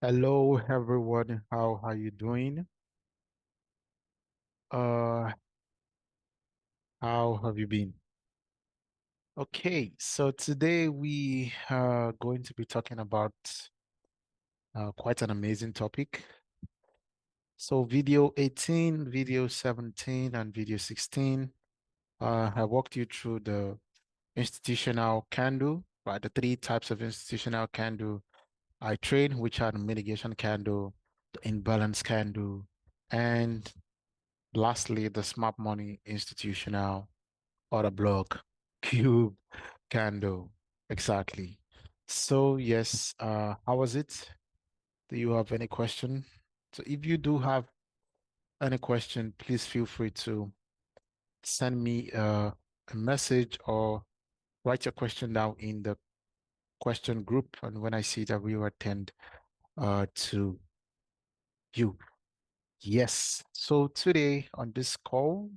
Hello everyone, how are you doing? Uh, how have you been? Okay, so today we are going to be talking about quite an amazing topic. So video 18, video 17, and video 16, I walked you through the institutional candle, right? The three types of institutional candle I trade, which are the mitigation candle, the imbalance candle, and lastly, the smart money institutional or the block cube candle. Exactly. So yes, how was it? Do you have any question? So if you do have any question, please feel free to send me a message or write your question down in the question group. And when I see that, we will attend to you. Yes. So today on this call,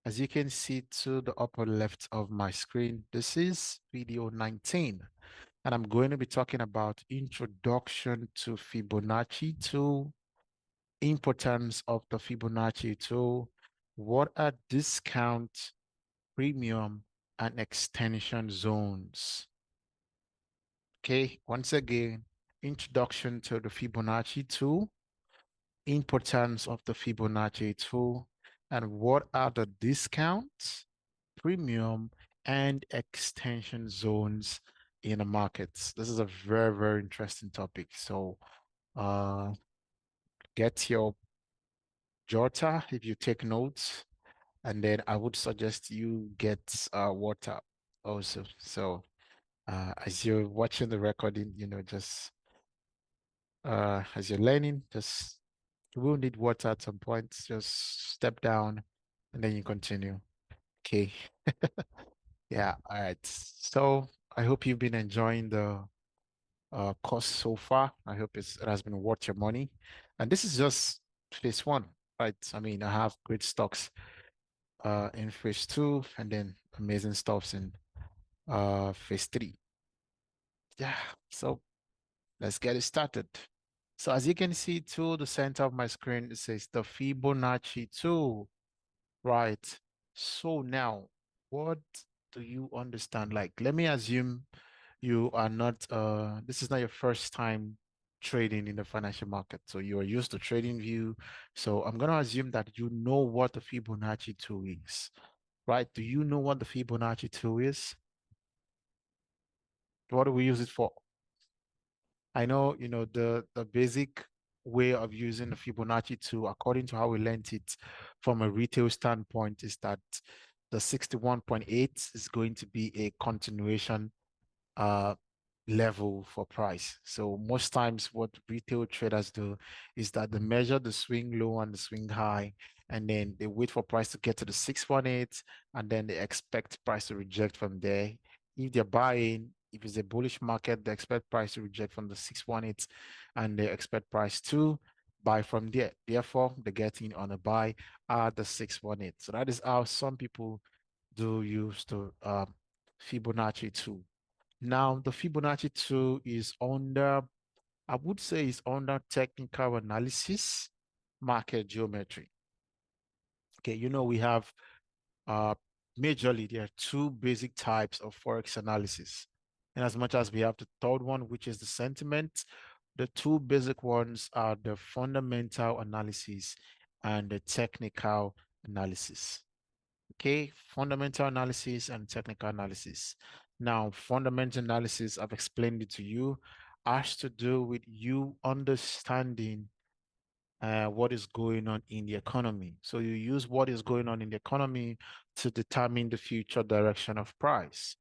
as you can see to the upper left of my screen, this is video 19, and I'm going to be talking about introduction to Fibonacci tool, importance of the Fibonacci tool, what are discount, premium, and extension zones. Okay, once again, introduction to the Fibonacci tool, importance of the Fibonacci tool, and what are the discounts, premium, and extension zones in the markets. This is a very, very interesting topic. So uh, get your jotter if you take notes, and then I would suggest you get water also. So as you're watching the recording, just as you're learning, just you will need water at some point. Just step down and then you continue. Okay. Yeah. All right. So I hope you've been enjoying the course so far. I hope it has been worth your money. And this is just phase one, right? I mean, I have great stocks in phase two and then amazing stuffs in phase three. Yeah. So let's get it started. So as you can see to the center of my screen, it says the Fibonacci tool, right? So now, what do you understand? Like, let me assume you are not, this is not your first time trading in the financial market. So you are used to trading view. So I'm going to assume that you know what the Fibonacci tool is, right? Do you know what the Fibonacci tool is? What do we use it for? I know, the basic way of using the Fibonacci tool, according to how we learned it from a retail standpoint, is that the 61.8 is going to be a continuation uh, level for price. So most times what retail traders do is that they measure the swing low and the swing high, and then they wait for price to get to the 618, and then they expect price to reject from there. If they're buying, if it's a bullish market, they expect price to reject from the 618, and they expect price to buy from there. Therefore, they get in on a buy at the 618. So that is how some people do use the Fibonacci tool. Now, the Fibonacci tool is under, I would say, is under technical analysis, market geometry. Okay, we have uh, majorly there are two basic types of Forex analysis. And as much as we have the third one, which is the sentiment, the two basic ones are the fundamental analysis and the technical analysis. Okay, fundamental analysis and technical analysis. Now, fundamental analysis, I've explained it to you, has to do with you understanding what is going on in the economy. So you use what is going on in the economy to determine the future direction of price.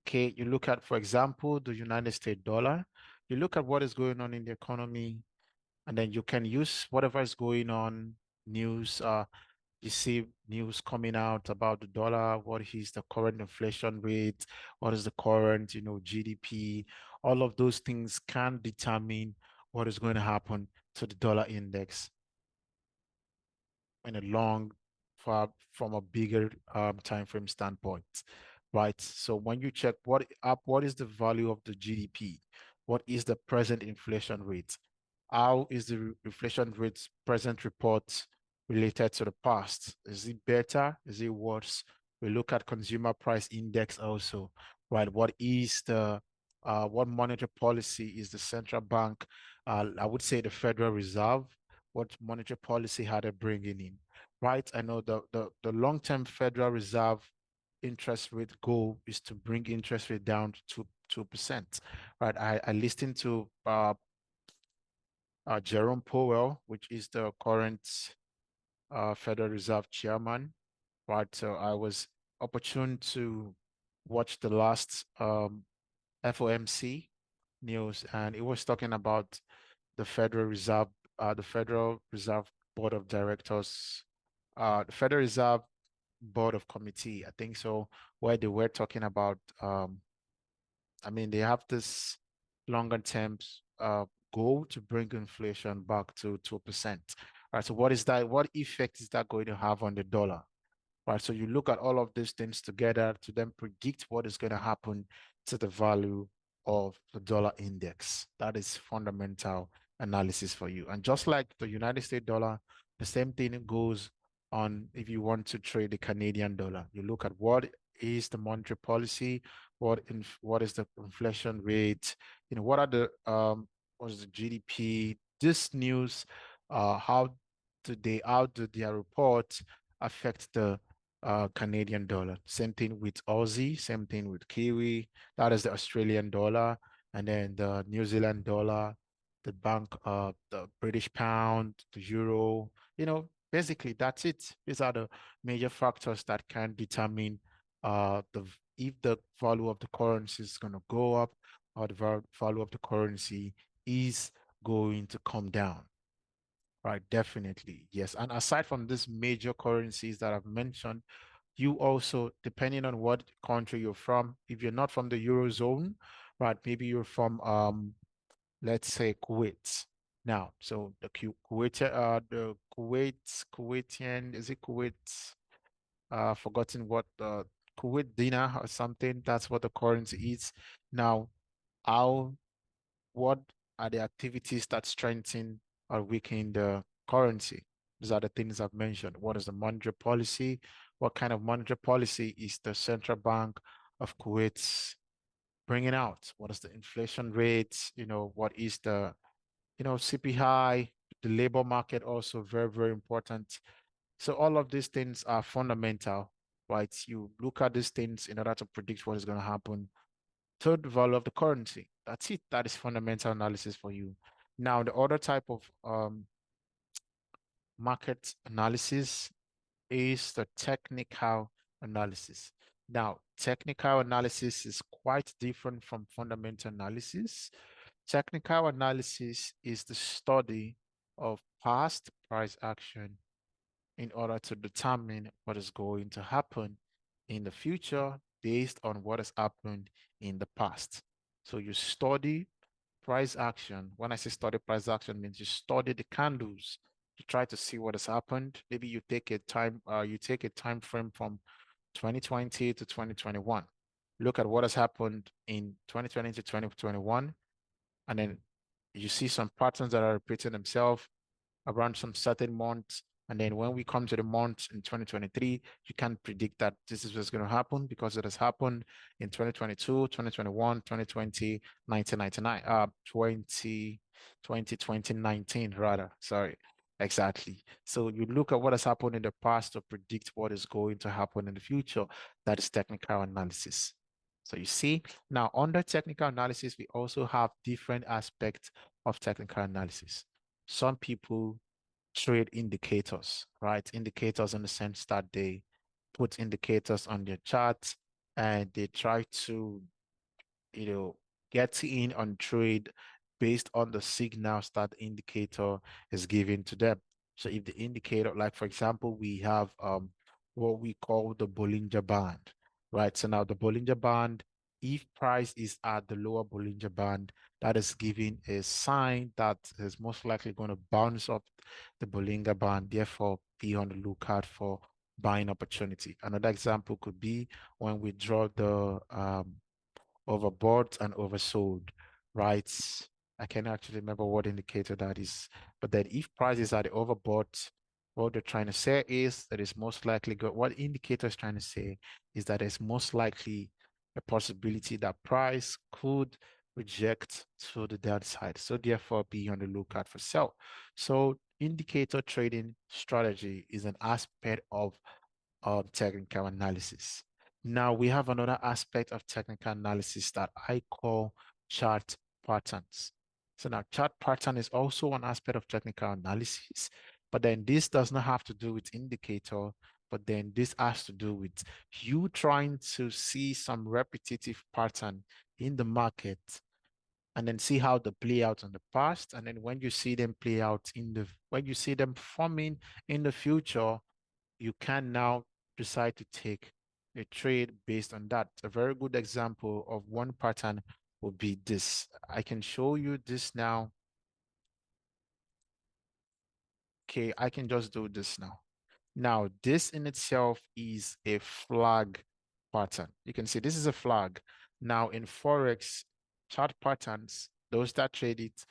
Okay, you look at, for example, the United States dollar. You look at what is going on in the economy, and then you can use whatever is going on, news, you see news coming out about the dollar, what is the current inflation rate, what is the current, GDP. All of those things can determine what is going to happen to the dollar index in a long, far from a bigger time frame standpoint, right? So when you check what is the value of the GDP, what is the present inflation rate, How is the inflation rate present report related to the past? Is it better? Is it worse? We look at consumer price index also, right? What monetary policy is the central bank? I would say the Federal Reserve. What monetary policy had it bringing in, right? I know the long-term Federal Reserve interest rate goal is to bring interest rate down to 2%, right? I listened to Jerome Powell, which is the current Federal Reserve chairman, right? So I was opportune to watch the last FOMC news, and it was talking about the Federal Reserve Board of Directors, the Federal Reserve Board of Committee, I think so, where they were talking about I mean, they have this longer term goal to bring inflation back to 2%. Right. So what is that? What effect is that going to have on the dollar? Right. So you look at all of these things together to then predict what is going to happen to the value of the dollar index. That is fundamental analysis for you. And just like the United States dollar, the same thing goes on if you want to trade the Canadian dollar. You look at what is the monetary policy, what is the inflation rate, what are the what is the GDP, this news, how do their report affect the Canadian dollar. Same thing with Aussie, same thing with Kiwi. That is the Australian dollar, and then the New Zealand dollar, the British pound, the euro. Basically that's it. These are the major factors that can determine if the value of the currency is going to go up or the value of the currency is going to come down. Right, definitely. Yes. And aside from these major currencies that I've mentioned, you also, depending on what country you're from, if you're not from the Eurozone, right, maybe you're from let's say Kuwait. Now, so the Kuwaitian, is it Kuwait? Forgotten what the Kuwait dinar or something, that's what the currency is. Now, how what are the activities that strengthen or weaken the currency? These are the things I've mentioned. What is the monetary policy? What kind of monetary policy is the central bank of Kuwait bringing out? What is the inflation rate? What is the, CPI, the labor market also very, very important. So all of these things are fundamental, right? You look at these things in order to predict what is going to happen. Third, value of the currency. That's it. That is fundamental analysis for you. Now, the other type of market analysis is the technical analysis. Now, technical analysis is quite different from fundamental analysis. Technical analysis is the study of past price action in order to determine what is going to happen in the future based on what has happened in the past. So you study price action. When I say study price action, means you study the candles to try to see what has happened. Maybe you take a time frame from 2020 to 2021. Look at what has happened in 2020 to 2021, and then you see some patterns that are repeating themselves around some certain months. And then when we come to the months in 2023, you can't predict that this is what's going to happen because it has happened in 2022, 2021, 2020, 1999, 2019 rather. Sorry. Exactly. So you look at what has happened in the past to predict what is going to happen in the future. That is technical analysis. So you see, now under technical analysis, we also have different aspects of technical analysis. Some people trade indicators, right? Indicators in the sense that they put indicators on their charts and they try to, get in on trade based on the signals that the indicator is giving to them. So if the indicator, like for example, we have what we call the Bollinger Band, right? So now the Bollinger Band, if price is at the lower Bollinger Band, that is giving a sign that is most likely going to bounce up the Bollinger Band. Therefore, be on the lookout for buying opportunity. Another example could be when we draw the overbought and oversold, right? I can actually remember what indicator that is. But then if prices are overbought, what they're trying to say is that it's most likely good. What indicator is trying to say is that it's most likely a possibility that price could reject to the downside. So therefore, be on the lookout for sell. So indicator trading strategy is an aspect of technical analysis. Now we have another aspect of technical analysis that I call chart patterns. So now chart pattern is also an aspect of technical analysis, but then this does not have to do with indicator, but then this has to do with you trying to see some repetitive pattern in the market and then see how they play out in the past. And then when you see them play out when you see them forming in the future, you can now decide to take a trade based on that. A very good example of one pattern would be this. I can show you this now. Okay, I can just do this now. Now, this in itself is a flag pattern. You can see this is a flag. Now, in Forex chart patterns, those that trade it,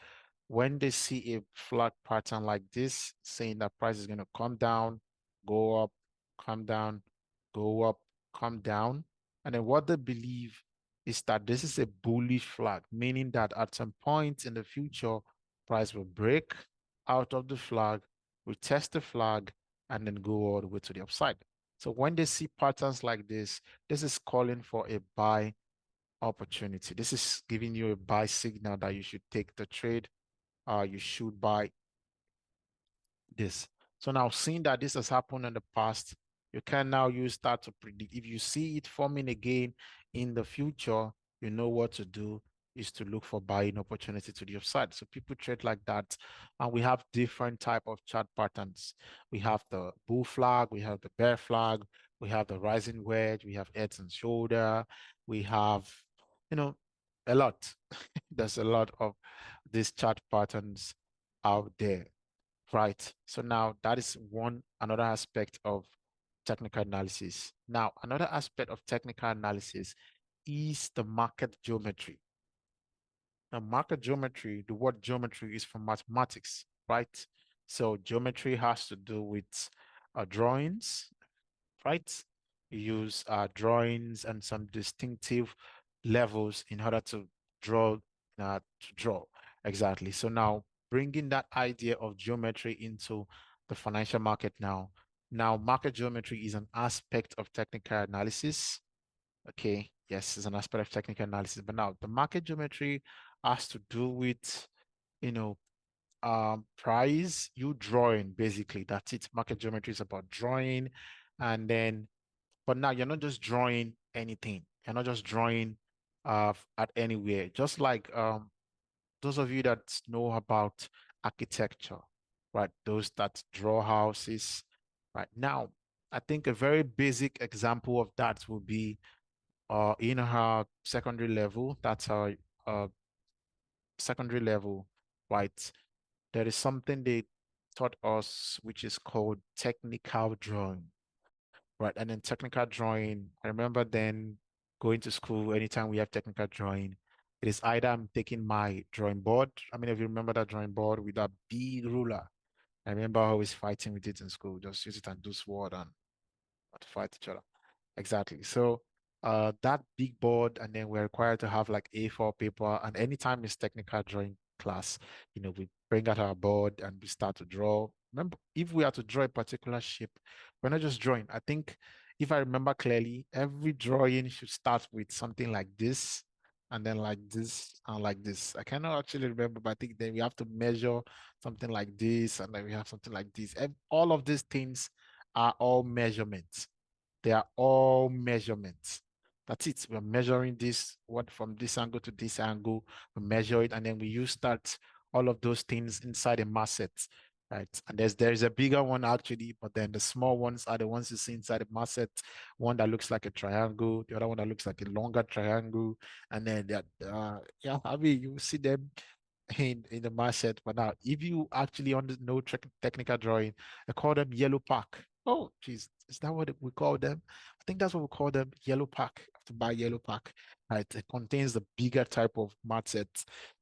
when they see a flag pattern like this, saying that price is going to come down, go up, come down, go up, come down, and then what they believe is that this is a bullish flag, meaning that at some point in the future, price will break out of the flag, retest the flag, and then go all the way to the upside. So when they see patterns like this is calling for a buy opportunity. This is giving you a buy signal that you should take the trade. You should buy this. So now seeing that this has happened in the past, you can now use that to predict. If you see it forming again in the future, you know what to do is to look for buying opportunity to the upside. So people trade like that. And we have different type of chart patterns. We have the bull flag, we have the bear flag, we have the rising wedge, we have heads and shoulder, we have, you know, a lot. There's a lot of these chart patterns out there. Right. So now that is another aspect of technical analysis. Now, another aspect of technical analysis is the market geometry. Now, market geometry, the word geometry is from mathematics, right? So geometry has to do with drawings, right? You use drawings and some distinctive levels in order to draw, to draw. Exactly. So now bringing that idea of geometry into the financial market now. Now, market geometry is an aspect of technical analysis. Okay, yes, it's an aspect of technical analysis. But now the market geometry has to do with, you know, price you drawing basically. That's it. Market geometry is about drawing, and then but now you're not just drawing anything. You're not just drawing at anywhere. Just like those of you that know about architecture, right? Those that draw houses, right? Now, I think a very basic example of that would be in our secondary level. That's our uh secondary level, right? There is something they taught us which is called technical drawing. Right. And then technical drawing, I remember then going to school, anytime we have technical drawing, it is either I'm taking my drawing board. I mean, if you remember that drawing board with that big ruler, I remember always fighting with it in school, just use it and do sword and not to fight each other. Exactly. So that big board, and then we're required to have like A4 paper. And anytime it's technical drawing class, we bring out our board and we start to draw. Remember, if we are to draw a particular shape, we're not just drawing. I think if I remember clearly, every drawing should start with something like this, and then like this, and like this. I cannot actually remember, but I think then we have to measure something like this, and then we have something like this. All of these things are all measurements. They are all measurements. That's it. We're measuring this, what from this angle to this angle, we measure it, and then we use that, all of those things inside a mass set, right? And there's a bigger one actually, but then the small ones are the ones you see inside the mass set. One that looks like a triangle, the other one that looks like a longer triangle, and then that yeah, I mean you see them in the mass set. But now, if you actually know technical drawing, they call them yellow pack. Oh, geez, is that what we call them? I think that's what we call them, yellow pack. You have to buy yellow pack. Right, it contains the bigger type of mat set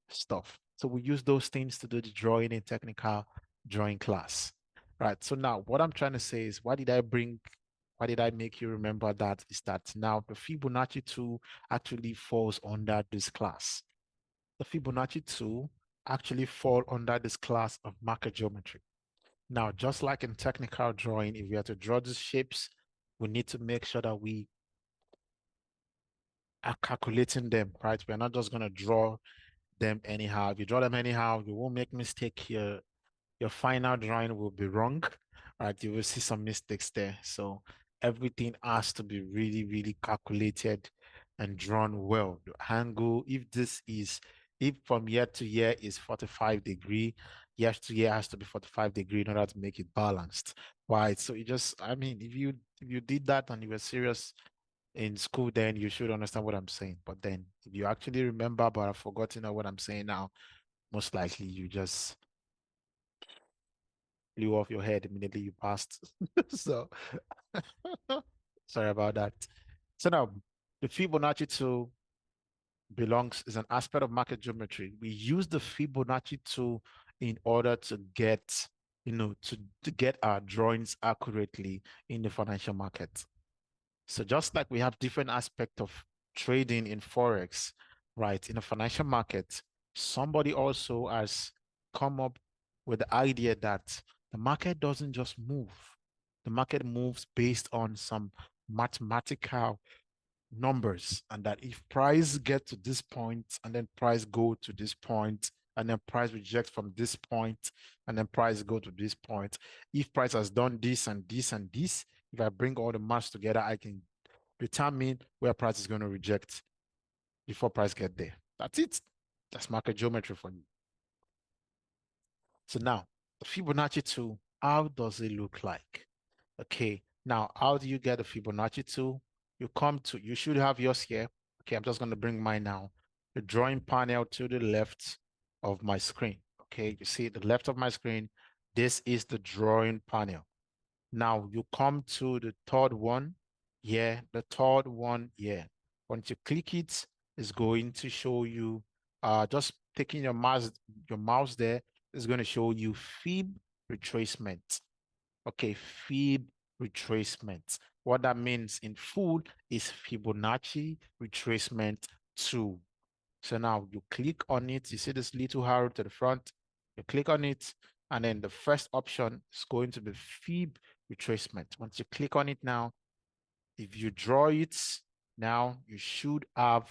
stuff. So we use those things to do the drawing in technical drawing class. Right. So now what I'm trying to say is why did I make you remember that is that now the Fibonacci tool actually falls under this class. The Fibonacci tool actually fall under this class of market geometry. Now, just like in technical drawing, if we are to draw these shapes, we need to make sure that we are calculating them, right? We're not just going to draw them anyhow. If you draw them anyhow, you won't make mistake here. Your final drawing will be wrong, right? You will see some mistakes there. So everything has to be really, really calculated and drawn well. The angle, if from year to year is 45-degree, year to year has to be 45-degree in order to make it balanced, right? So I mean, if you did that and you were serious in school, then you should understand what I'm saying. But then if you actually remember, but I've forgotten what I'm saying now, most likely you just flew off your head immediately you passed. So sorry about that. So now the Fibonacci tool is an aspect of market geometry. We use the Fibonacci tool in order to get, to get our drawings accurately in the financial market. So just like we have different aspects of trading in Forex, right? In the financial market, somebody also has come up with the idea that the market doesn't just move. The market moves based on some mathematical numbers, and that if price get to this point and then price go to this point and then price reject from this point and then price go to this point, if price has done this and this and this, if I bring all the maths together, I can determine where price is going to reject before price get there. That's it. That's market geometry for you. So now the Fibonacci tool, how does it look like? Okay, now how do you get a Fibonacci tool? You should have yours here. Okay, I'm just going to bring mine now. The drawing panel to the left of my screen. Okay, you see the left of my screen. This is the drawing panel. Now you come to the third one. Yeah, the third one. Yeah. Once you click it, it's going to show you, just taking your mouse there is going to show you Fib retracement. Okay, Fib retracement. What that means in full is Fibonacci retracement 2. So now you click on it. You see this little arrow to the front. You click on it, and then the first option is going to be Fib retracement. Once you click on it now, if you draw it, now you should have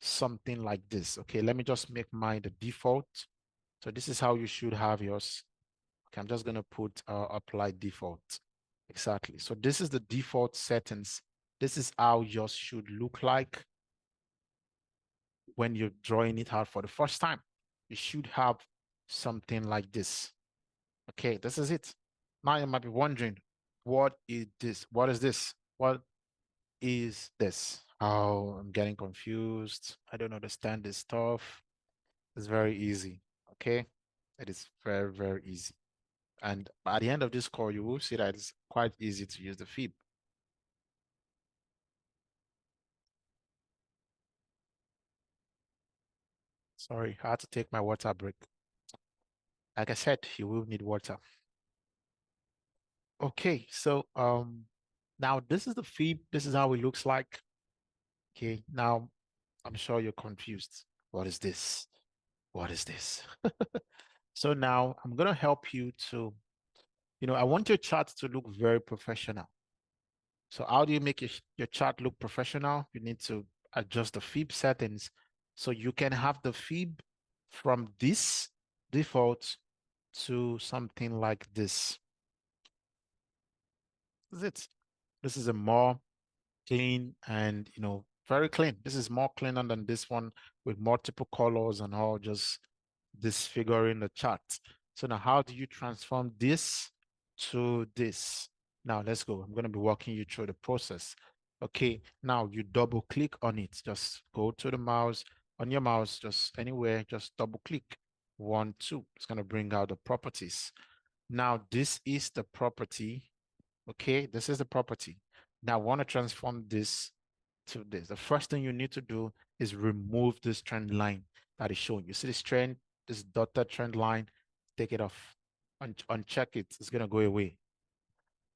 something like this. Okay, let me just make mine the default. So this is how you should have yours. Okay, I'm just going to put apply default. Exactly. So this is the default settings. This is how yours should look like when you're drawing it out for the first time. You should have something like this. Okay, this is it. Now you might be wondering, what is this? What is this? What is this? Oh, I'm getting confused. I don't understand this stuff. It's very easy. Okay, it is very, very easy. And at the end of this call, you will see that it's quite easy to use the fib. Sorry, I had to take my water break. Like I said, you will need water. Okay, so now this is the fib. This is how it looks like. Okay, now I'm sure you're confused. What is this? What is this? So now I'm gonna help you to, I want your chart to look very professional. So how do you make your chart look professional? You need to adjust the fib settings so you can have the fib from this default to something like this. This is it. This is a more clean and, very clean. This is more cleaner than this one with multiple colors and all, just disfiguring the chart. So now how do you transform this to this? Now let's go. I'm going to be walking you through the process. Okay, now you double click on it. Just go to the mouse, on your mouse, just anywhere, just double click. 1, 2. It's going to bring out the properties. Now this is the property. Okay, this is the property. Now I want to transform this to this. The first thing you need to do is remove this trend line that is showing. You see this trend? this dotted trend line, take it off. Uncheck it, it's going to go away.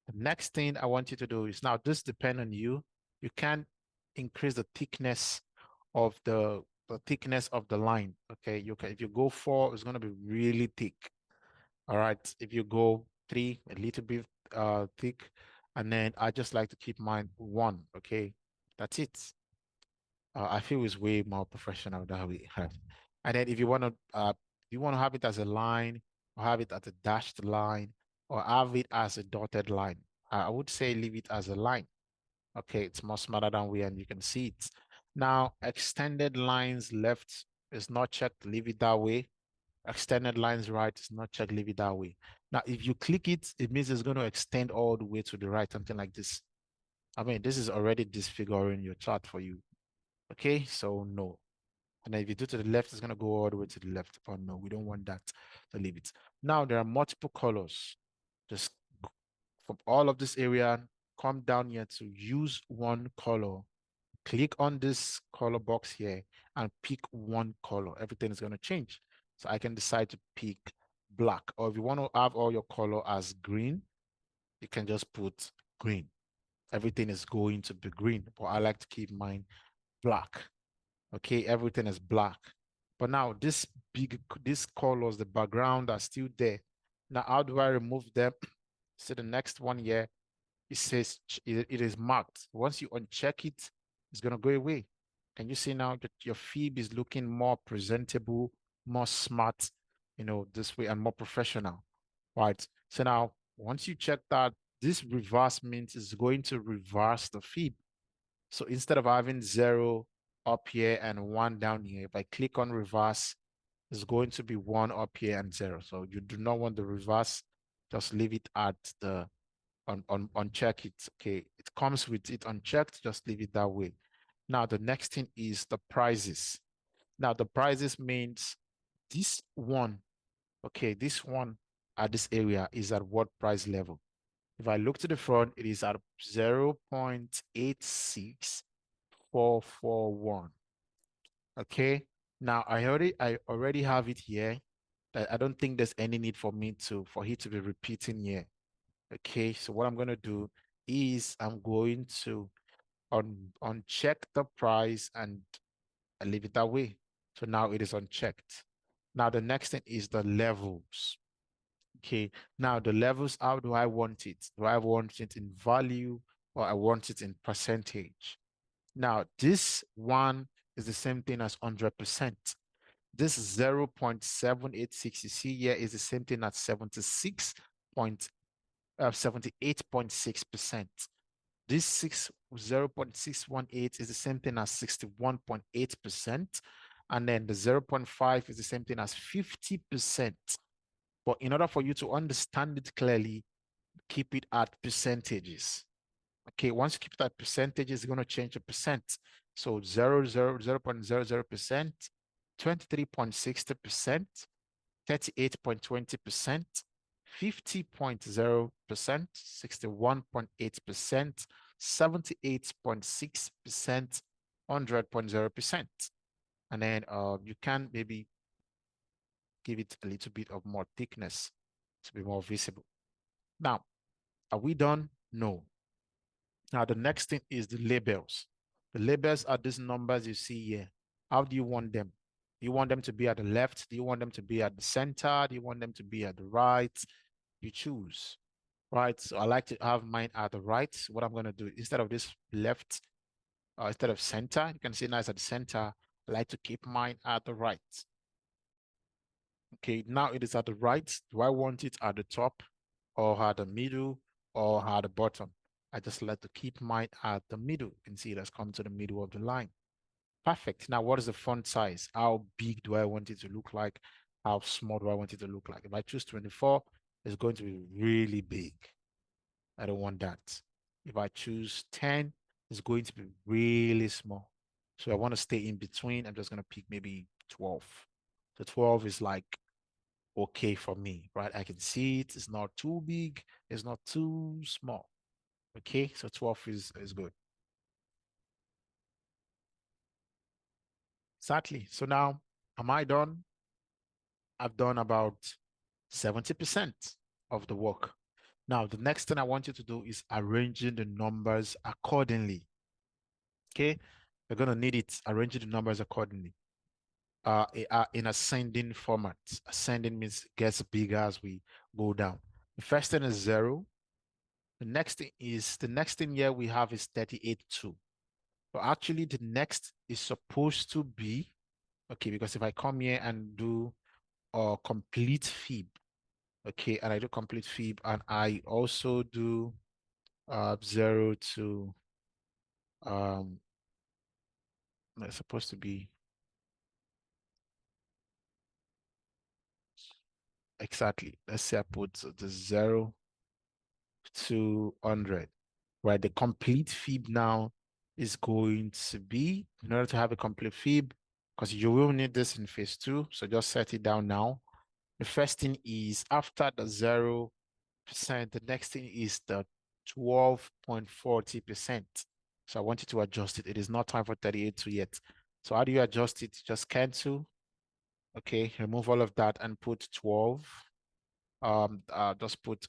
The next thing I want you to do is, now this depends on you. You can increase the thickness of the thickness of the line. Okay, you can, if you go 4, it's going to be really thick. All right, if you go 3, a little bit thick, and then I just like to keep mine 1. Okay, that's it. I feel it's way more professional that way. And then if you want to have it as a line, or have it as a dashed line, or have it as a dotted line, I would say leave it as a line. Okay, it's more smarter than we, and you can see it. Now, extended lines left is not checked, leave it that way. Extended lines right is not checked, leave it that way. Now, if you click it, it means it's going to extend all the way to the right, something like this. I mean, this is already disfiguring your chart for you. Okay, so no. And then if you do to the left, it's going to go all the way to the left. Oh no, we don't want that, so leave it. Now, there are multiple colors. Just from all of this area, come down here to use one color. Click on this color box here and pick one color. Everything is going to change. So I can decide to pick black. Or if you want to have all your color as green, you can just put green. Everything is going to be green, but I like to keep mine black. Okay, everything is black. But now these colors, the background are still there. Now, how do I remove them? So the next one here, it says it is marked. Once you uncheck it, it's going to go away. Can you see now that your feed is looking more presentable, more smart, this way, and more professional, right? So now, once you check that, this reverse means it's going to reverse the feed. So instead of having 0 up here and 1 down here, if I click on reverse, it's going to be 1 up here and 0. So you do not want the reverse, just leave it at the uncheck it. Okay, it comes with it unchecked, just leave it that way. Now the next thing is the prices. Now the prices means this one, okay, this one at this area is at what price level? If I look to the front, it is at 0.86441. Okay, now I already have it here. I don't think there's any need for me for it to be repeating here. Okay, so what I'm going to do is I'm going to uncheck the price and I leave it that way. So now it is unchecked. Now the next thing is the levels. Okay, now the levels, how do I want it? Do I want it in value or I want it in percentage? Now this one is the same thing as 100%. This 0.786 you see here is the same thing as 78.6%. This 0.618 is the same thing as 61.8%. And then the 0.5 is the same thing as 50%. But in order for you to understand it clearly, keep it at percentages. Okay, once you keep it at percentages, it's going to change the percent. So 0.00%, 23.60%, 38.20%, 50.0%, 61.8%, 78.6%, 100.0%. And then you can maybe give it a little bit of more thickness to be more visible. Now, are we done? No. Now, the next thing is the labels. The labels are these numbers you see here. How do you want them? Do you want them to be at the left? Do you want them to be at the center? Do you want them to be at the right? You choose, right? So I like to have mine at the right. So what I'm going to do, instead of this left, instead of center, you can see now it's at the center. I like to keep mine at the right. Okay, now it is at the right. Do I want it at the top or at the middle or at the bottom? I just like to keep mine at the middle. You can see it has come to the middle of the line. Perfect. Now, what is the font size? How big do I want it to look like? How small do I want it to look like? If I choose 24, it's going to be really big. I don't want that. If I choose 10, it's going to be really small. So I want to stay in between. I'm just going to pick maybe 12. So 12 is like okay for me, right? I can see it. It's not too big. It's not too small. Okay, so 12 is good. Exactly. So now, am I done? I've done about 70% of the work. Now, the next thing I want you to do is arranging the numbers accordingly. Okay, we're going to need it, arranging the numbers accordingly. In ascending format. Ascending means it gets bigger as we go down. The first thing is 0. The next thing here we have is 38.2. But actually the next is supposed to be, okay, because if I come here and do a complete fib, okay, and I do complete fib and I also do 0 to it's supposed to be exactly, let's say I put the 0 to 100, right? The complete fib now is going to be, in order to have a complete fib, because you will need this in phase 2, so just set it down now. The first thing is after the 0%, the next thing is the 12.40%. So I want you to adjust it. It is not time for 38 yet. So how do you adjust it? Just cancel. Okay, remove all of that and put 12. Just put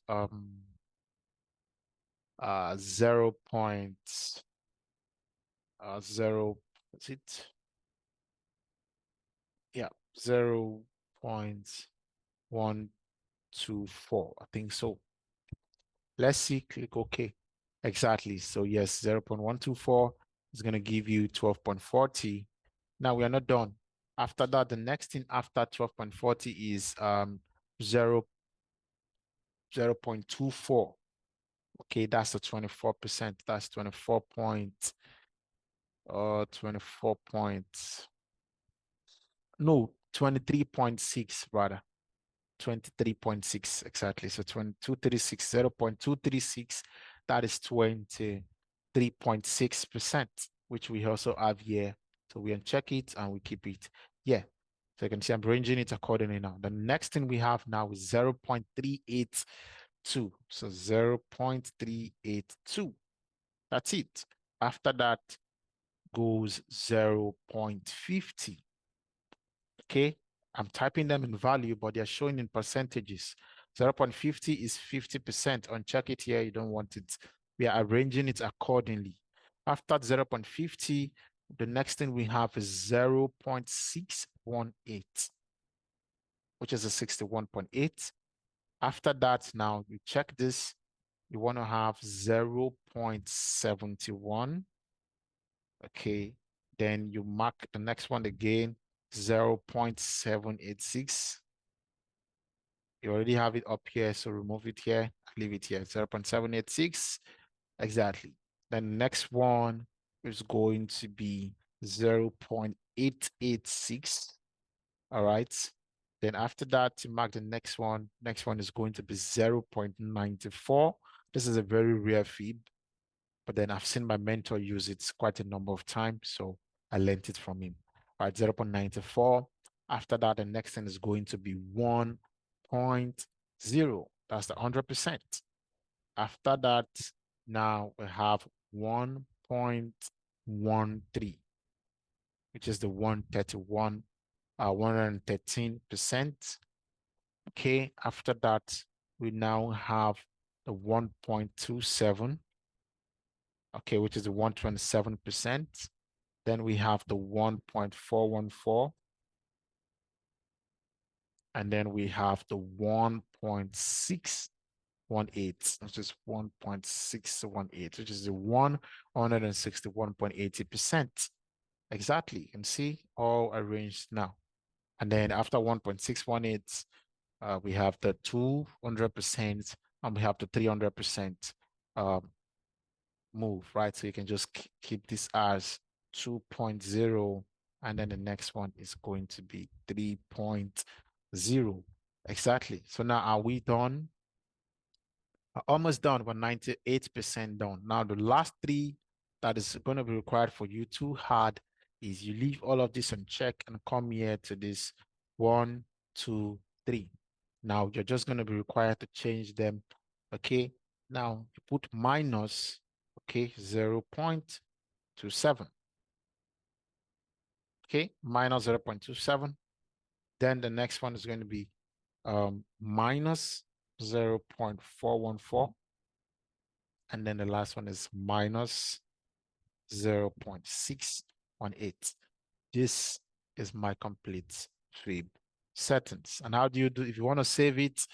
0 0, what's it? Yeah, 0.124. I think so. Let's see, click OK. Exactly. So yes, 0.124 is going to give you 12.40. Now we are not done. After that, the next thing after 12.40 is 0.24. Okay, that's the 24%. That's 24 point, no, 23.6 rather. 23.6 exactly. So 2236, 0.236, that is 23.6%, which we also have here. So we uncheck it and we keep it. Yeah. So you can see I'm arranging it accordingly now. The next thing we have now is 0.382. So 0.382. That's it. After that goes 0.50. Okay, I'm typing them in value, but they're showing in percentages. 0.50 is 50%. Uncheck it here, you don't want it. We are arranging it accordingly. After 0.50, the next thing we have is 0.618, which is a 61.8. After that, now you check this, you want to have 0.71. Okay, then you mark the next one again, 0.786. You already have it up here, so remove it here, leave it here, 0.786, exactly. Then the next one is going to be 0.886, all right? Then after that, to mark the next one is going to be 0.94. This is a very rare fib, but then I've seen my mentor use it quite a number of times, so I learned it from him. All right, 0.94. After that, the next thing is going to be 1.0. That's the 100%. After that, now we have 1.13, which is the 131, 113%. Okay, after that, we now have the 1.27. Okay, which is the 127%. Then we have the 1.414. And then we have the 1.618, which is 1.618, which is the 161.80%. Exactly. You can see all arranged now. And then after 1.618, we have the 200% and we have the 300% move, right? So you can just keep this as 2.0, and then the next one is going to be 3.0. Exactly. So now are we done? Almost done. We're 98% done. Now the last three that is going to be required for you to add is you leave all of this unchecked and come here to this 1, 2, 3. Now you're just going to be required to change them. Okay. Now you put minus, okay, 0.27. Okay, minus 0.27. Then the next one is going to be minus 0.414. And then the last one is minus 0.618. This is my complete fib settings. And how do you do, if you want to save it,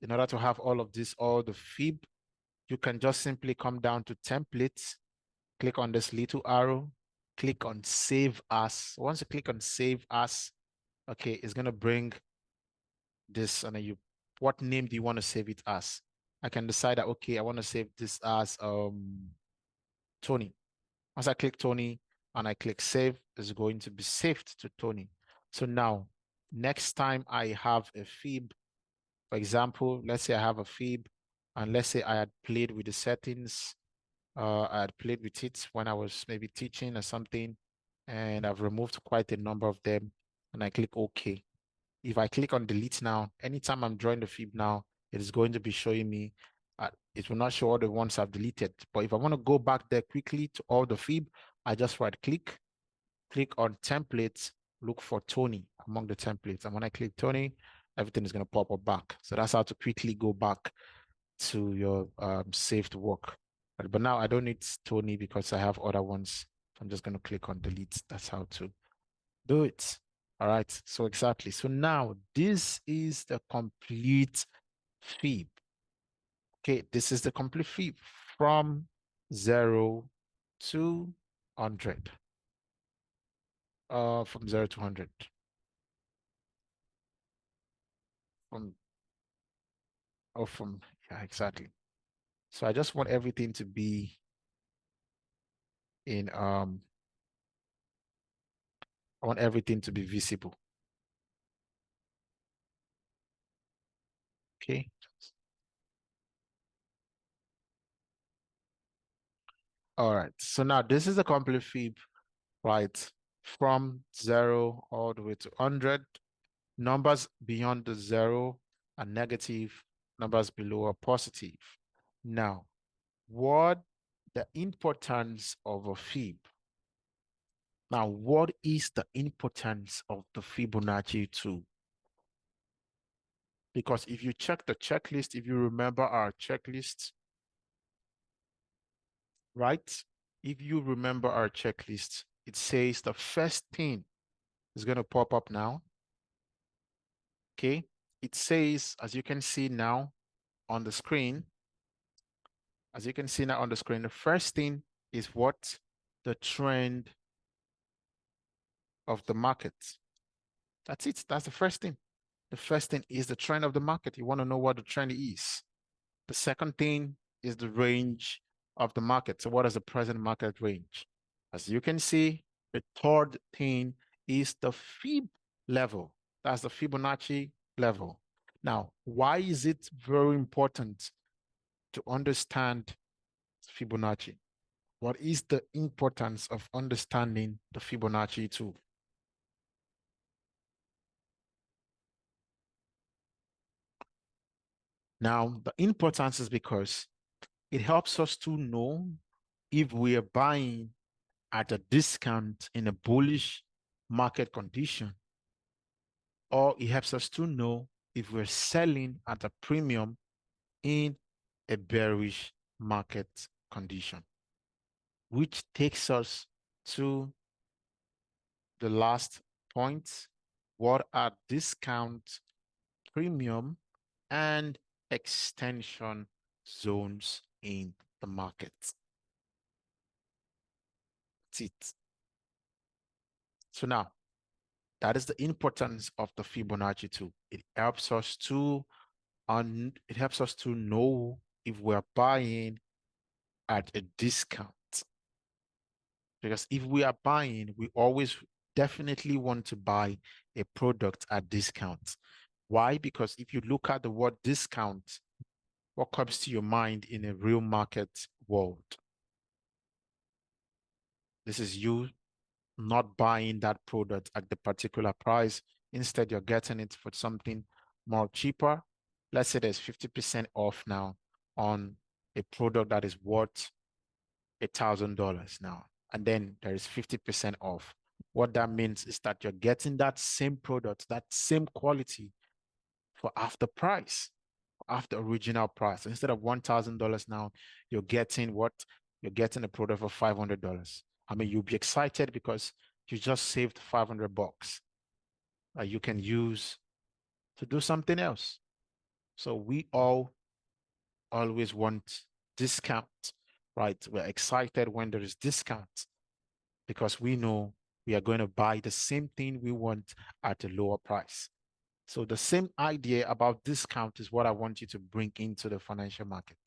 in order to have all of this, all the fib, you can just simply come down to templates, click on this little arrow, click on save as. Once you click on save as, okay, it's going to bring this, and then what name do you want to save it as? I can decide that, okay, I want to save this as Tony. Once I click Tony and I click save, it's going to be saved to Tony. So now, next time I have a fib, for example, let's say I have a fib, and let's say I had played with the settings, I had played with it when I was maybe teaching or something, and I've removed quite a number of them, and I click OK. If I click on delete now, anytime I'm drawing the fib now, it is going to be showing me, it will not show all the ones I've deleted. But if I want to go back there quickly to all the fib, I just right click on templates, look for Tony among the templates. And when I click Tony, everything is going to pop up back. So that's how to quickly go back to your saved work. But now I don't need Tony because I have other ones. I'm just going to click on delete. That's how to do it. All right. So exactly. So now this is the complete fib. Okay. This is the complete fib from 0 to 100. From 0 to 100. From, yeah, exactly. So I just want everything to be in, I want everything to be visible. Okay. All right. So now this is the complete fib, right? From 0 all the way to 100. Numbers beyond the 0 are negative, numbers below are positive. Now, what the importance of a fib? Now, what is the importance of the Fibonacci tool? Because if you check the checklist, if you remember our checklist, right? If you remember our checklist, it says the first thing is going to pop up now. Okay. It says, as you can see now on the screen, the first thing is what? The trend of the market. That's it. That's the first thing. The first thing is the trend of the market. You want to know what the trend is. The second thing is the range of the market. So what is the present market range? As you can see, the third thing is the Fib level. That's the Fibonacci level. Now, why is it very important to understand Fibonacci? What is the importance of understanding the Fibonacci tool? Now, the importance is because it helps us to know if we are buying at a discount in a bullish market condition, or it helps us to know if we're selling at a premium in a bearish market condition, which takes us to the last point. What are discount, premium, and extension zones in the market? That's it. So now, that is the importance of the Fibonacci tool. It helps us to know if we're buying at a discount. Because if we are buying, we always definitely want to buy a product at discount. Why? Because if you look at the word discount, what comes to your mind in a real market world? This is you not buying that product at the particular price. Instead, you're getting it for something more cheaper. Let's say there's 50% off now on a product that is worth $1,000 now. And then there is 50% off. What that means is that you're getting that same product, that same quality for half the price, after original price. Instead of $1,000 now, you're getting what? You're getting a product for $500. I mean, you'll be excited because you just saved 500 bucks that you can use to do something else. So we all always want discount, right? We're excited when there is discount because we know we are going to buy the same thing we want at a lower price. So the same idea about discount is what I want you to bring into the financial market.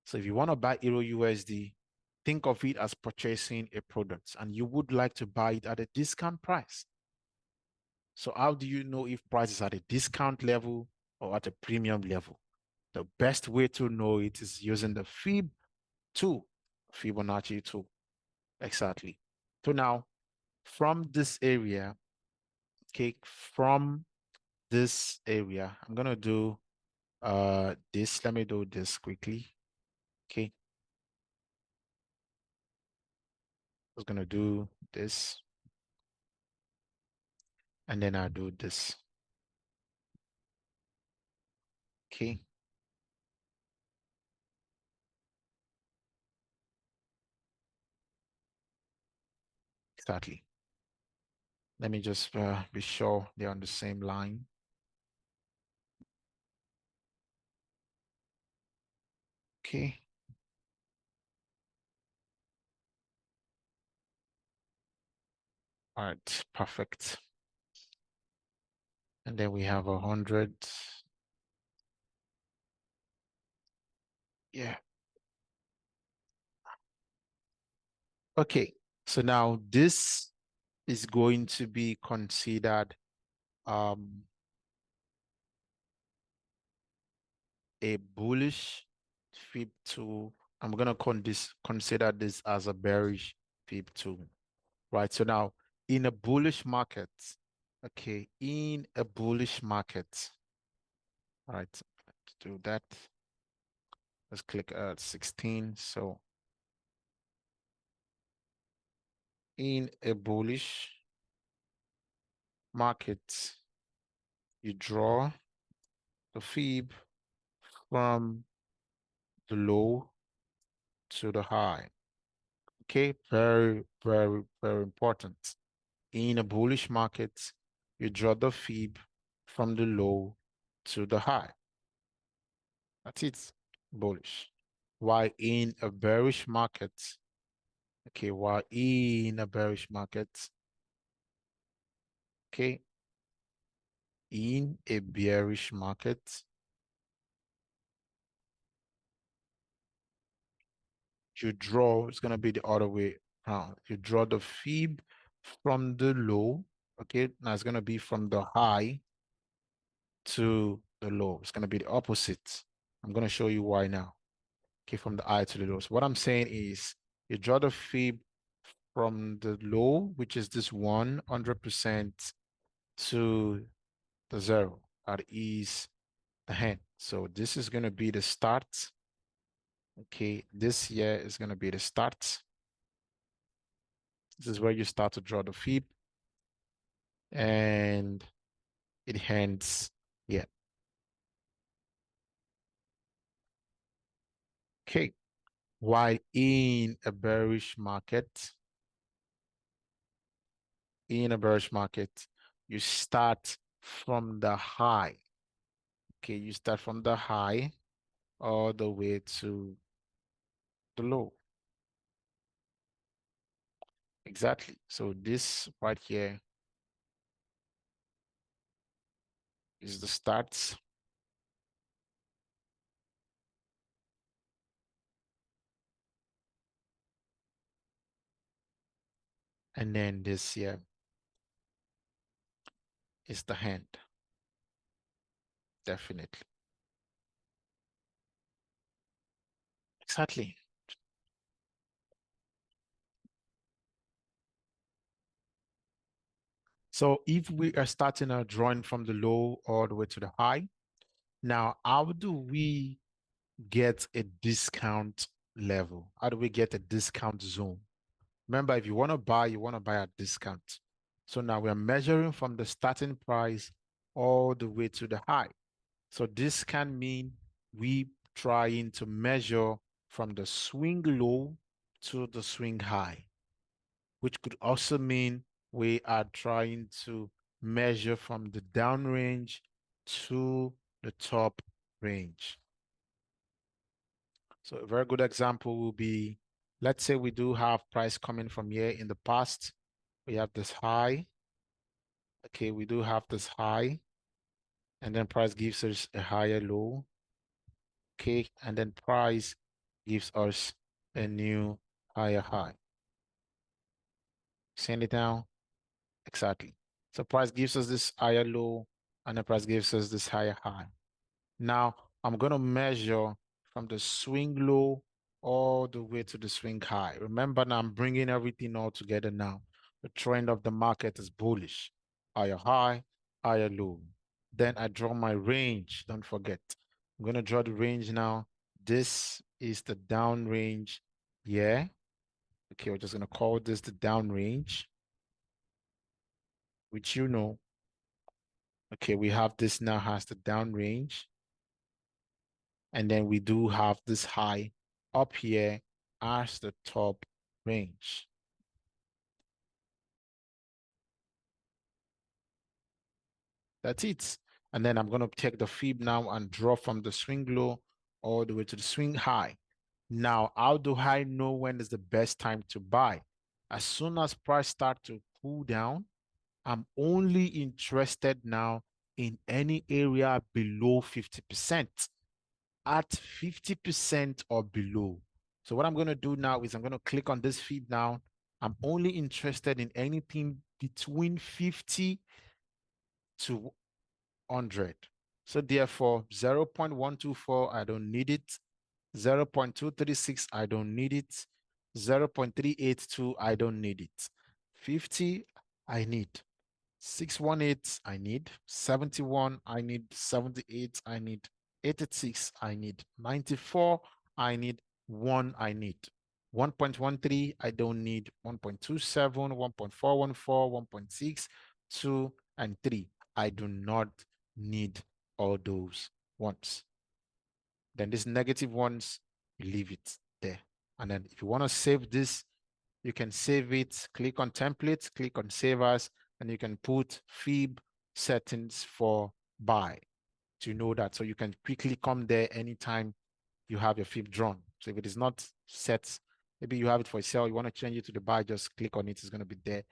So if you want to buy Euro USD, think of it as purchasing a product and you would like to buy it at a discount price. So how do you know if price is at a discount level or at a premium level? The best way to know it is using the Fib tool, Fibonacci tool. Exactly. So now from this area, okay, from this area, I'm gonna do this. Let me do this quickly. Okay. I was gonna do this and then I'll do this. Okay. Exactly. Let me just be sure they're on the same line. Okay. All right. Perfect. And then we have 100. Yeah. Okay. So now this is going to be considered um, a bullish fib tool. I'm gonna consider this as a bearish fib tool, right? So now in a bullish market, okay, in a bullish market, all right, let's do that. Let's click 16. So in a bullish market, you draw the fib from the low to the high. Okay, very, very, very important. In a bullish market, you draw the fib from the low to the high. That's it, bullish. While in a bearish market, okay, while in a bearish market, okay, in a bearish market, you draw, it's going to be the other way around. You draw the fib from the low, okay, now it's going to be from the high to the low. It's going to be the opposite. I'm going to show you why now. Okay, from the high to the low. So what I'm saying is you draw the fib from the low, which is this 100% to the zero. That is the hand. So this is going to be the start. Okay, this here is going to be the start. This is where you start to draw the fib and it ends here. Okay, while in a bearish market, you start from the high. Okay, you start from the high all the way to the low. Exactly. So this right here is the start. And then this here is the hand. Definitely. Exactly. So if we are starting our drawing from the low all the way to the high, now how do we get a discount level? How do we get a discount zone? Remember, if you want to buy at discount. So now we are measuring from the starting price all the way to the high. So this can mean we trying to measure from the swing low to the swing high, which could also mean we are trying to measure from the down range to the top range. So a very good example will be, let's say we do have price coming from here in the past. We have this high. Okay, we do have this high, and then price gives us a higher low. Okay, and then price gives us a new higher high. Send it down. Exactly. So price gives us this higher low, and the price gives us this higher high. Now I'm going to measure from the swing low all the way to the swing high. Remember now, I'm bringing everything all together now. The trend of the market is bullish. Higher high, higher low. Then I draw my range. Don't forget. I'm going to draw the range now. This is the down range. Yeah. Okay, we're just going to call this the down range, which you know. Okay, we have this now has the down range. And then we do have this high up here as the top range. That's it. And then I'm going to take the fib now and draw from the swing low all the way to the swing high. Now, how do I know when is the best time to buy? As soon as price start to cool down, I'm only interested now in any area below 50%. At 50% or below. So what I'm going to do now is I'm going to click on this feed now. I'm only interested in anything between 50 to 100. So therefore 0.124, I don't need it. 0.236, I don't need it. 0.382, I don't need it. 50, I need. 618, I need. 71, I need. 78, I need. 86, I need. 94, I need. 1, I need. 1.13, I don't need. 1.27, 1.414, 1.6, 2, and 3. I do not need all those ones. Then these negative ones, you leave it there. And then if you want to save this, you can save it, click on templates, click on save as, and you can put fib settings for buy to know that. So you can quickly come there anytime you have your fib drawn. So if it is not set, maybe you have it for sale, you want to change it to the buy, just click on it. It's going to be there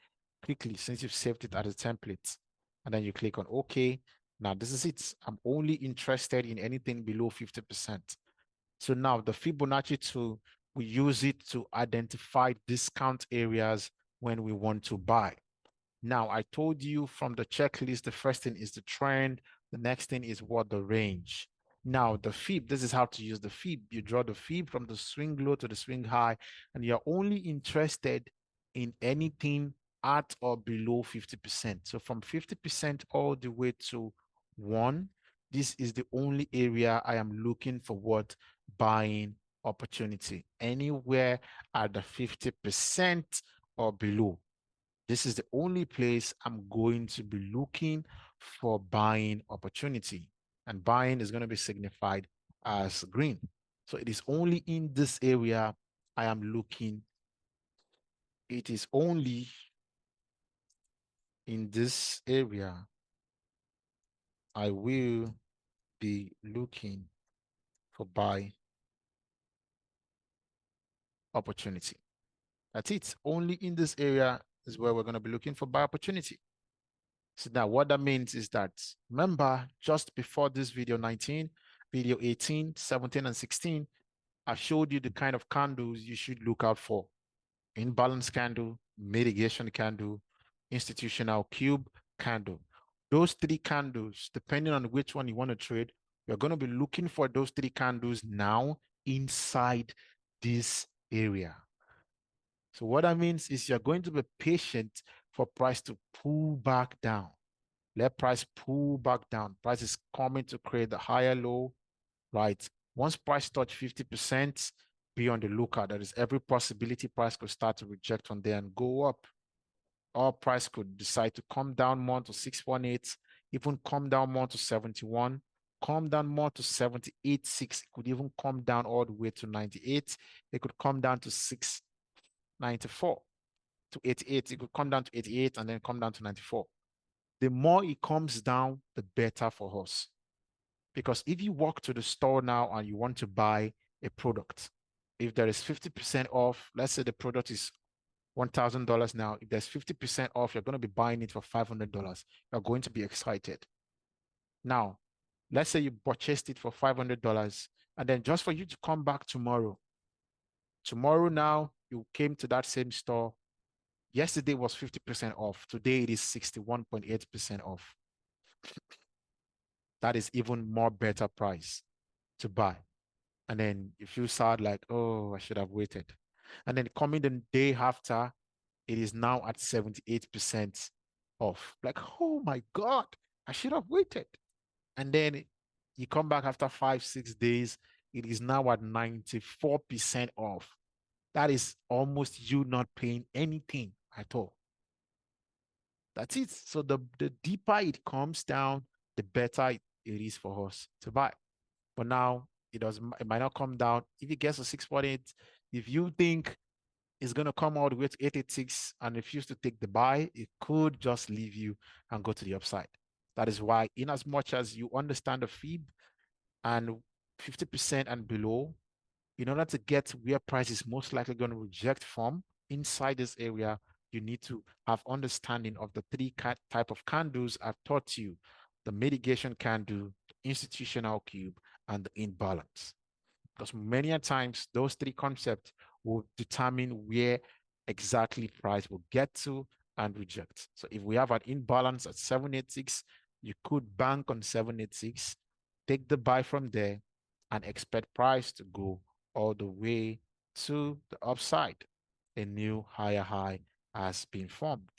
quickly since you've saved it as a template. And then you click on OK. Now this is it. I'm only interested in anything below 50%. So now the Fibonacci tool, we use it to identify discount areas when we want to buy. Now, I told you from the checklist, the first thing is the trend. The next thing is what the range. Now, the fib, this is how to use the fib. You draw the fib from the swing low to the swing high, and you're only interested in anything at or below 50%. So from 50% all the way to 1, this is the only area I am looking for what buying opportunity. Anywhere at the 50% or below. This is the only place I'm going to be looking for buying opportunity. And buying is going to be signified as green. So it is only in this area I am looking. It is only in this area I will be looking for buy opportunity. That's it. Only in this area is where we're going to be looking for buy opportunity. So now what that means is that, remember, just before this video 19, video 18, 17, and 16, I showed you the kind of candles you should look out for. Imbalance candle, mitigation candle, institutional cube candle. Those three candles, depending on which one you want to trade, you're going to be looking for those three candles now inside this area. So what that means is you're going to be patient for price to pull back down. Let price pull back down. Price is coming to create the higher low, right? Once price touch 50%, be on the lookout. There is every possibility price could start to reject from there and go up. Or price could decide to come down more to 618, even come down more to 71, come down more to 78.6. It could even come down all the way to 98. It could come down to 694 to 88. It could come down to 88 and then come down to 94. The more it comes down, the better for us. Because if you walk to the store now and you want to buy a product, if there is 50% off, let's say the product is $1,000 now, if there's 50% off, you're going to be buying it for $500. You're going to be excited. Now, let's say you purchased it for $500 and then just for you to come back tomorrow. Tomorrow now, you came to that same store. Yesterday was 50% off. Today it is 61.8% off. That is even more better price to buy. And then you feel sad like, oh, I should have waited. And then coming the day after, it is now at 78% off. Like, oh my God, I should have waited. And then you come back after 5, 6 days, it is now at 94% off. That is almost you not paying anything at all. That's it. So the deeper it comes down, the better it is for us to buy. But now it might not come down. If it gets to 648, if you think it's going to come all the way to 886 and refuse to take the buy, it could just leave you and go to the upside. That is why, in as much as you understand the fib and 50% and below, in order to get where price is most likely going to reject from inside this area, you need to have understanding of the three type of candles I've taught you: the mitigation candle, the institutional cube, and the imbalance. Because many a times those three concepts will determine where exactly price will get to and reject. So if we have an imbalance at 786, you could bank on 786, take the buy from there, and expect price to go all the way to the upside. A new higher high has been formed.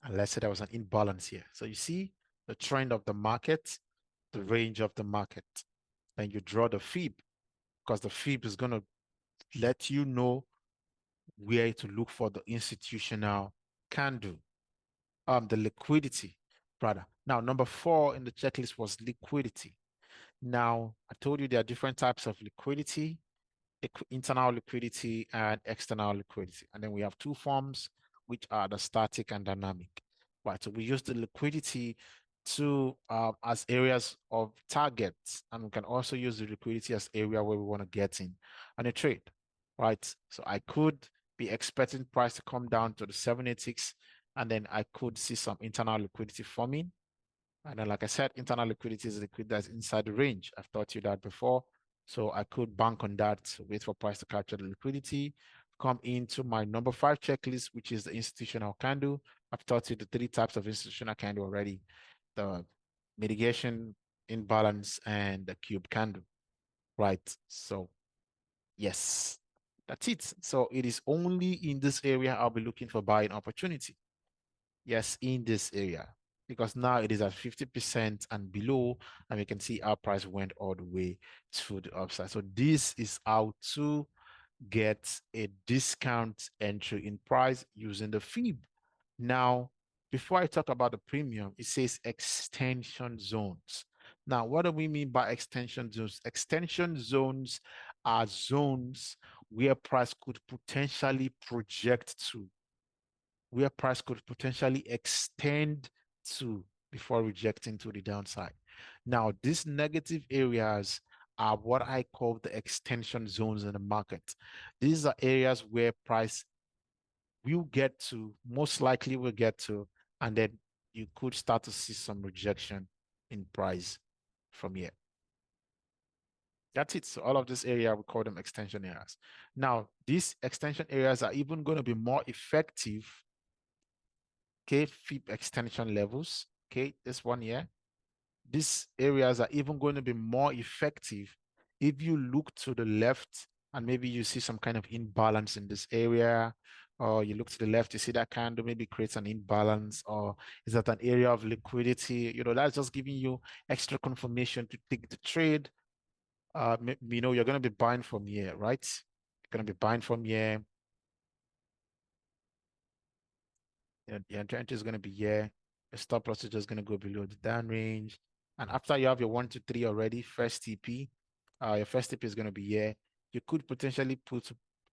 And let's say there was an imbalance here. So you see the trend of the market, the range of the market. Then you draw the fib, because the fib is going to let you know where to look for the institutional candle, the liquidity, rather. Now, number 4 in the checklist was liquidity. Now, I told you there are different types of liquidity: internal liquidity and external liquidity. And then we have two forms, which are the static and dynamic. Right, so we use the liquidity to as areas of targets, and we can also use the liquidity as area where we want to get in on a trade. Right, so I could be expecting price to come down to the 786, and then I could see some internal liquidity forming. And then, like I said, internal liquidity is liquidity that's inside the range. I've taught you that before. So I could bank on that, wait for price to capture the liquidity, come into my number 5 checklist, which is the institutional candle. I've taught you the 3 types of institutional candle already: the mitigation, imbalance, and the cube candle. Right. So yes, that's it. So it is only in this area I'll be looking for buying opportunity. Yes, in this area, because now it is at 50% and below, and we can see our price went all the way to the upside. So this is how to get a discount entry in price using the fib. Now, before I talk about the premium, it says extension zones. Now, what do we mean by extension zones? Extension zones are zones where price could potentially project to, where price could potentially extend to before rejecting to the downside. Now, these negative areas are what I call the extension zones in the market. These are areas where price will get to, most likely will get to, and then you could start to see some rejection in price from here. That's it. So all of this area, we call them extension areas. Now, these extension areas are even going to be more effective. Okay, fib extension levels. Okay, this one here. These areas are even going to be more effective if you look to the left and maybe you see some kind of imbalance in this area, or you look to the left, you see that candle maybe creates an imbalance, or is that an area of liquidity? That's just giving you extra confirmation to take the trade. you're going to be buying from here, right? You're going to be buying from here. Your entry is going to be here. Your stop loss is just going to go below the down range. And after you have your 1 to 3 already, first TP, your first TP is going to be here. You could potentially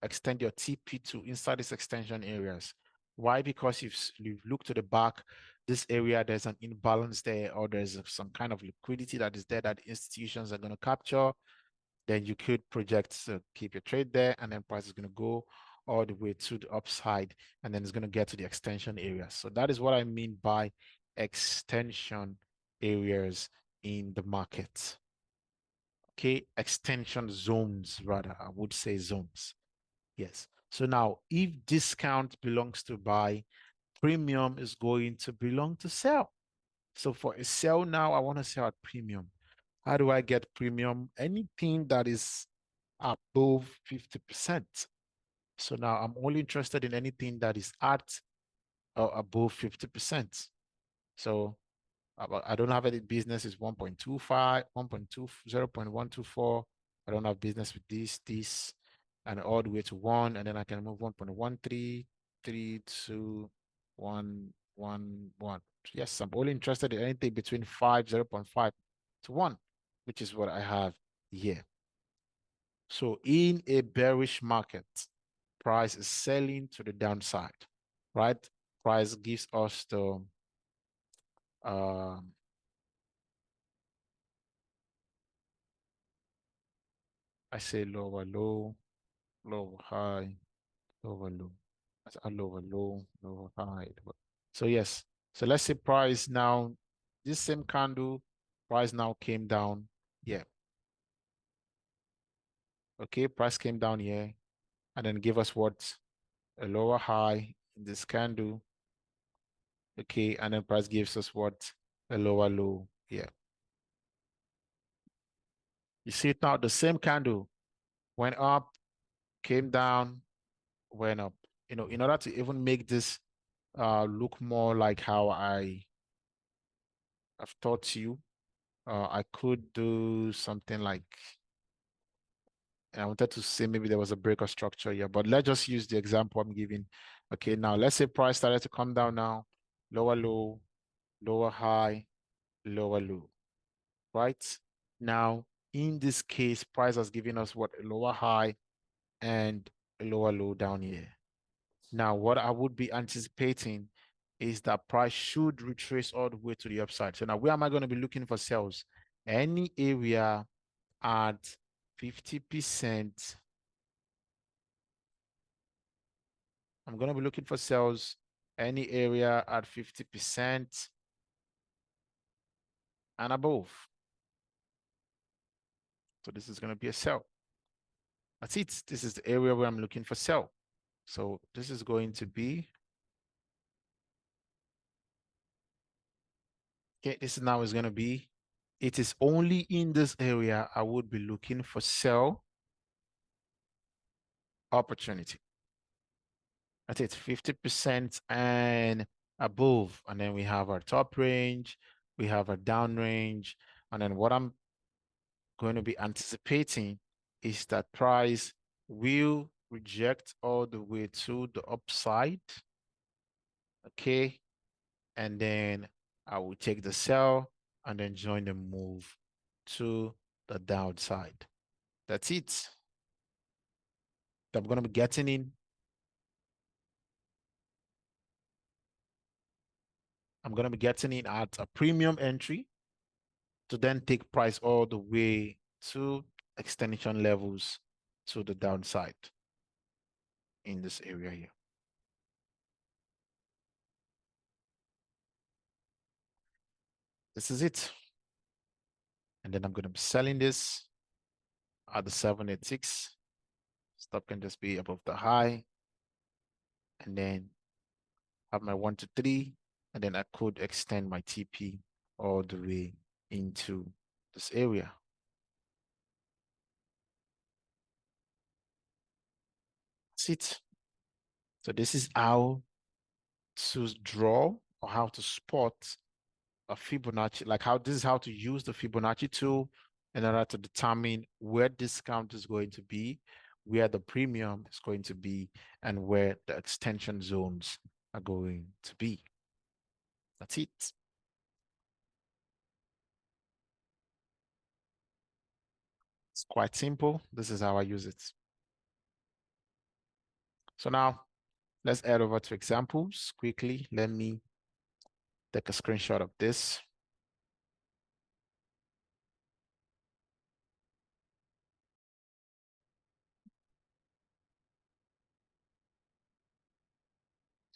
extend your TP to inside these extension areas. Why? Because you've looked to the back, this area, there's an imbalance there, or there's some kind of liquidity that is there that institutions are going to capture. Then you could project to keep your trade there, and then price is going to go all the way to the upside, and then it's going to get to the extension area. So that is what I mean by extension areas in the market. Okay, extension zones, rather, I would say zones. Yes. So now, if discount belongs to buy, premium is going to belong to sell. So for a sell now, I want to sell at premium. How do I get premium? Anything that is above 50%. So now I'm only interested in anything that is at or above 50%. So I don't have any business is 1.25, 1.2, 0.124. I don't have business with this, and all the way to 1, and then I can move 1.13, 3, 2, 1, 1, 1. Yes, I'm only interested in anything between 5, 0.5 to 1, which is what I have here. So in a bearish market, price is selling to the downside, right? Price gives us the um, I say lower low, lower high, lower low. That's a lower low, lower high. So yes. So let's say price now, this same candle, price now came down. Yeah. Okay, price came down here and then give us what? A lower high in this candle. Okay, and then price gives us what? A lower low. Yeah. You see it now, the same candle went up, came down, went up. In order to even make this look more like how I've taught you, I could do something like, and I wanted to say maybe there was a break of structure here, but let's just use the example I'm giving. Okay, now let's say price started to come down now, lower low, lower high, lower low, right? Now, in this case, price has given us what? A lower high and a lower low down here. Now, what I would be anticipating is that price should retrace all the way to the upside. So now where am I going to be looking for sales? Any area at 50%. I'm going to be looking for sales any area at 50% and above. So this is going to be a sell. That's it. This is the area where I'm looking for sell. So this is going to be, okay, this now is going to be, it is only in this area I would be looking for sell opportunity. That's it, 50% and above. And then we have our top range, we have our down range. And then what I'm going to be anticipating is that price will reject all the way to the upside. Okay. And then I will take the sell and then join the move to the downside. That's it. I'm going to be getting in. I'm going to be getting in at a premium entry to then take price all the way to extension levels to the downside in this area here. This is it. And then I'm going to be selling this at the 786. Stop can just be above the high. And then have my 1 to 3. And then I could extend my TP all the way into this area. That's it. So this is how to draw or how to spot a Fibonacci, like how this is how to use the Fibonacci tool in order to determine where discount is going to be, where the premium is going to be, and where the extension zones are going to be. That's it. It's quite simple. This is how I use it. So now let's head over to examples quickly. Let me take a screenshot of this.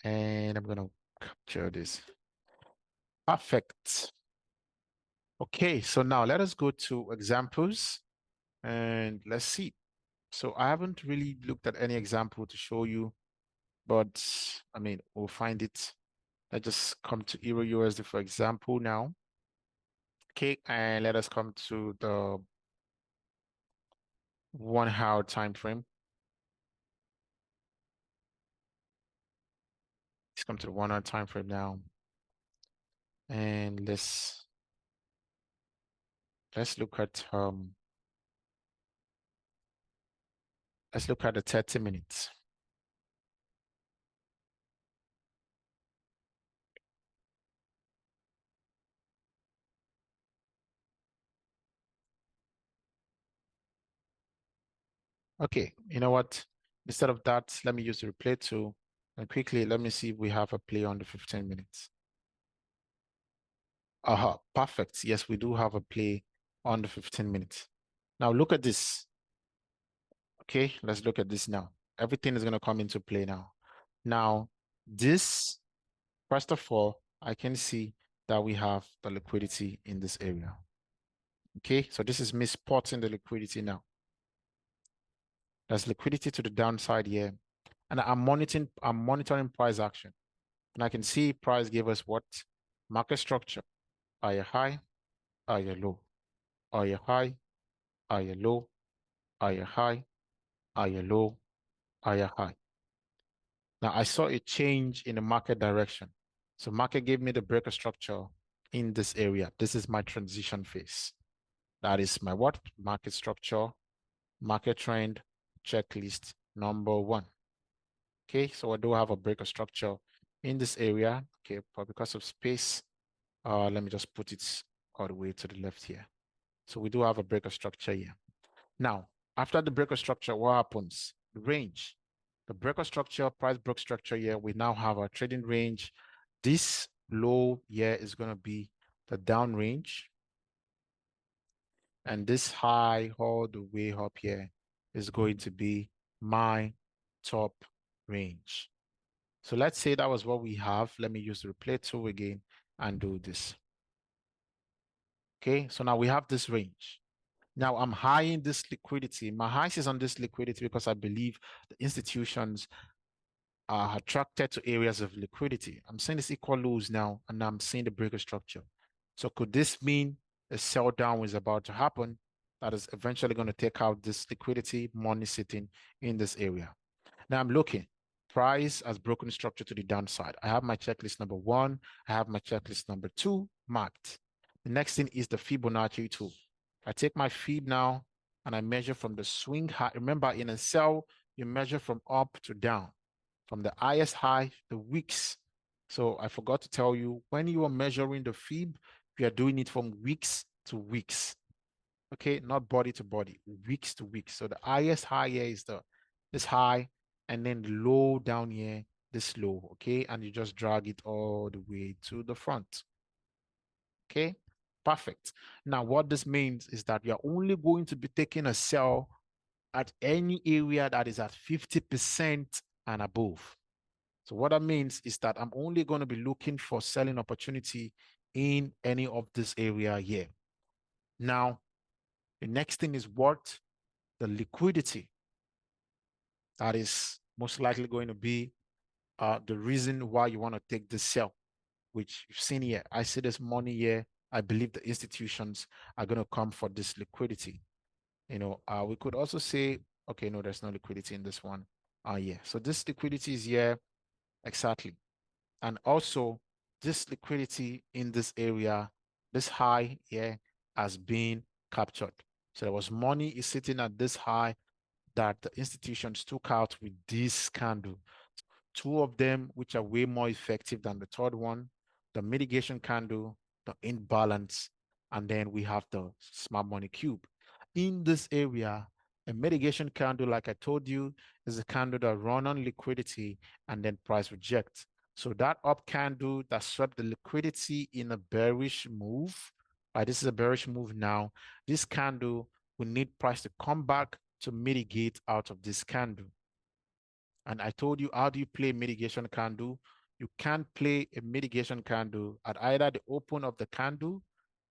And I'm going to capture this. Perfect. Okay, so now let us go to examples and let's see. So I haven't really looked at any example to show you, but I mean, we'll find it. Let's just come to Euro USD, for example, now. Okay, and let us come to the 1 hour time frame. Let's come to the 1 hour time frame now. And let's look at the 30 minutes. Okay, you know what? Instead of that, let me use the replay tool and quickly let me see if we have a play on the 15 minutes. Aha, perfect. Yes, we do have a play on the 15 minutes. Now look at this. Okay, let's look at this now. Everything is going to come into play now. Now, this, first of all, I can see that we have the liquidity in this area. Okay, so this is me spotting the liquidity now. There's liquidity to the downside here. And I'm monitoring price action. And I can see price gave us what? Market structure. Are you high? Are you low? Are you high? Are you low? Are you high? Are you low? Are you high? Now I saw a change in the market direction. So market gave me the breaker structure in this area. This is my transition phase. That is my what? Market structure, market trend, checklist number 1. Okay, so I do have a breaker structure in this area. Okay, but because of space, let me just put it all the way to the left here. So we do have a breaker structure here. Now, after the breaker structure, what happens? The range. The breaker structure, price break structure here, we now have our trading range. This low here is going to be the down range. And this high all the way up here is going to be my top range. So let's say that was what we have. Let me use the replay tool again and do this. Okay, so now we have this range. Now I'm high in this liquidity. My highs is on this liquidity because I believe the institutions are attracted to areas of liquidity. I'm seeing this equal lows now, and I'm seeing the breaker structure. So could this mean a sell down is about to happen that is eventually going to take out this liquidity money sitting in this area? Now I'm looking. Price has broken structure to the downside. I have my checklist number 1. I have my checklist number 2 marked. The next thing is the Fibonacci tool. I take my Fib now and I measure from the swing high. Remember, in a sell, you measure from up to down, from the highest high, the wicks. So I forgot to tell you, when you are measuring the Fib, you are doing it from wicks to wicks. Okay, not body to body, wicks to wicks. So the highest high here is this high, and then the low down here, this low. Okay, and you just drag it all the way to the front. Okay, perfect. Now, what this means is that you're only going to be taking a sell at any area that is at 50% and above. So what that means is that I'm only going to be looking for selling opportunity in any of this area here. Now, the next thing is what? The liquidity. That is most likely going to be the reason why you want to take this sell, which you've seen here. I see this money here. I believe the institutions are going to come for this liquidity. We could also say, okay, no, there's no liquidity in this one. Yeah, so this liquidity is here exactly. And also this liquidity in this area, this high here has been captured. So there was money is sitting at this high that the institutions took out with this candle. Two of them, which are way more effective than the third one, the mitigation candle, the imbalance, and then we have the smart money cube. In this area, a mitigation candle, like I told you, is a candle that run on liquidity and then price reject. So that up candle that swept the liquidity in a bearish move, this is a bearish move now. This candle will need price to come back to mitigate out of this candle. And I told you, how do you play mitigation candle? You can't play a mitigation candle at either the open of the candle.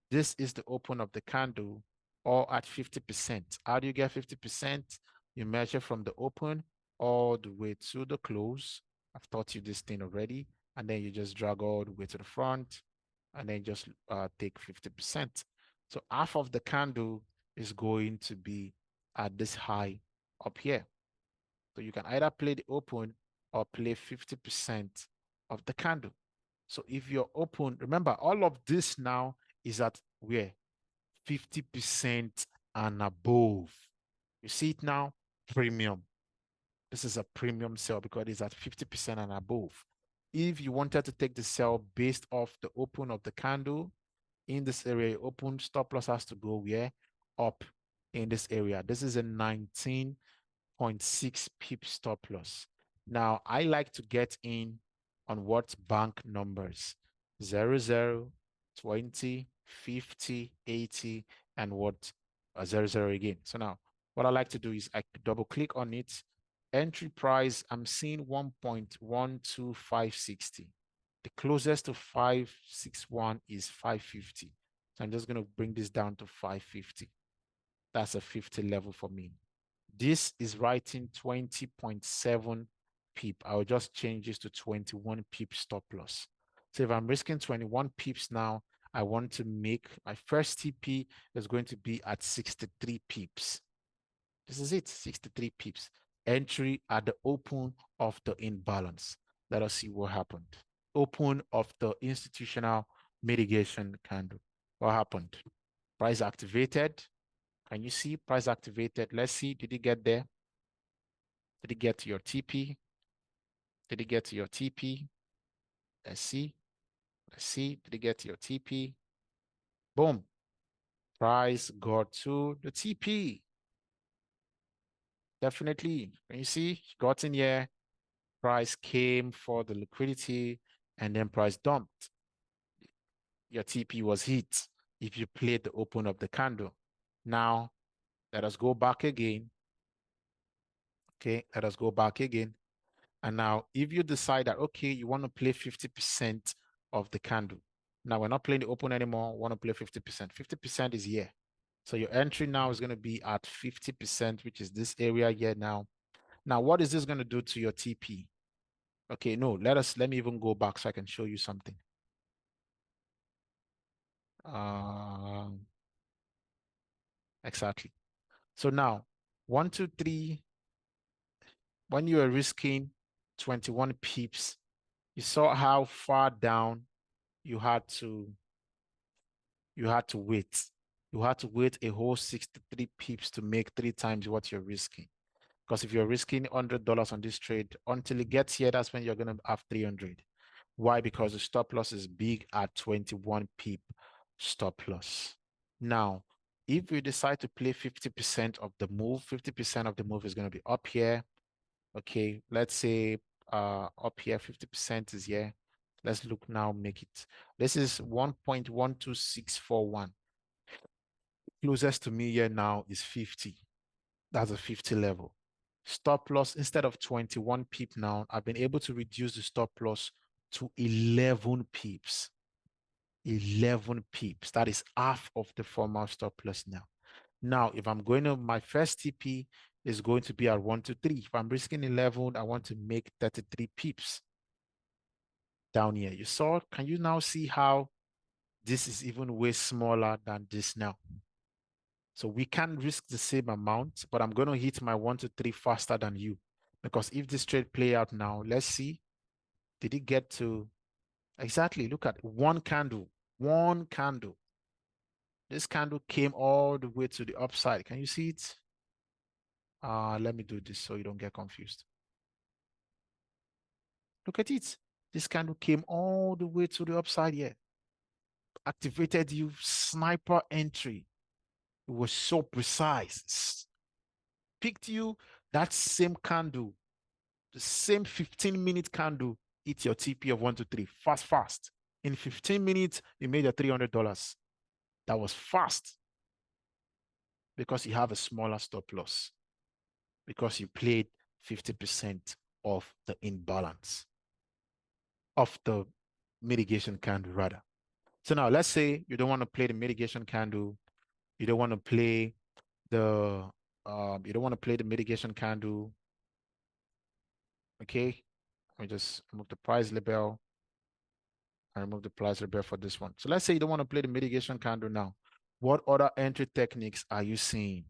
This is the open of the candle, or at 50%. How do you get 50%? You measure from the open all the way to the close. I've taught you this thing already. And then you just drag all the way to the front and then just take 50%. So half of the candle is going to be at this high up here. So you can either play the open or play 50% of the candle. So if you're open, remember all of this now is at where? 50% and above. You see it now? Premium. This is a premium sell because it's at 50% and above. If you wanted to take the sell based off the open of the candle in this area, open stop loss has to go where? Up in this area. This is a 19.6 pip stop loss. Now, I like to get in on what bank numbers? 00, 20, 50, 80, and what? 00 again. So now, what I like to do is I double click on it. Entry price, I'm seeing 1.12560. The closest to 561 is 550. So I'm just going to bring this down to 550. That's a 50 level for me. This is writing 20.7 pip. I'll just change this to 21 pip stop loss. So if I'm risking 21 pips now, I want to make my first TP is going to be at 63 pips. This is it, 63 pips. Entry at the open of the imbalance. Let us see what happened. Open of the institutional mitigation candle. What happened? Price activated. Can you see price activated? Let's see. Did it get there? Did it get to your TP? Did it get to your TP? Let's see. Let's see. Did it get to your TP? Boom. Price got to the TP. Definitely. Can you see? Got in here. Price came for the liquidity and then price dumped. Your TP was hit if you played the open of the candle. Now, let us go back again. Okay, let us go back again. And now, if you decide that, okay, you want to play 50% of the candle. Now, we're not playing the open anymore. We want to play 50%. 50% is here. So your entry now is going to be at 50%, which is this area here now. Now, what is this going to do to your TP? Okay, no, let me even go back so I can show you something. Exactly. So now, 1, 2, 3, when you are risking 21 pips, you saw how far down you had to wait. You had to wait a whole 63 pips to make 3 times what you're risking. Because if you're risking $100 on this trade, until it gets here, that's when you're going to have 300. Why? Because the stop loss is big at 21 pip stop loss. Now, if we decide to play 50% of the move, 50% of the move is going to be up here. Okay, let's say up here, 50% is here. Let's look now, make it. This is 1.12641. Closest to me here now is 50. That's a 50 level. Stop loss, instead of 21 pip now, I've been able to reduce the stop loss to 11 pips. 11 pips. That is half of the former stop loss now. Now, if I'm going to, my first TP is going to be at 1 to 3. If I'm risking 11, I want to make 33 pips down here. You saw, can you now see how this is even way smaller than this now? So we can risk the same amount, but I'm going to hit my 1 to 3 faster than you. Because if this trade play out now, let's see, did it get to, exactly, look at one candle, This candle came all the way to the upside. Can you see it? Let me do this so you don't get confused. Look at it. This candle came all the way to the upside here. Activated you sniper entry. It was so precise. Picked you that same candle, the same 15-minute candle, hit your TP of 123. Fast, fast. In 15 minutes, you made your $300. That was fast because you have a smaller stop loss, because you played 50% of the imbalance, of the mitigation candle rather. So now let's say you don't want to play the mitigation candle. You don't want to play the mitigation candle. Okay. Let me just remove the price label. I remove the price label for this one. So let's say you don't want to play the mitigation candle now. What other entry techniques are you seeing?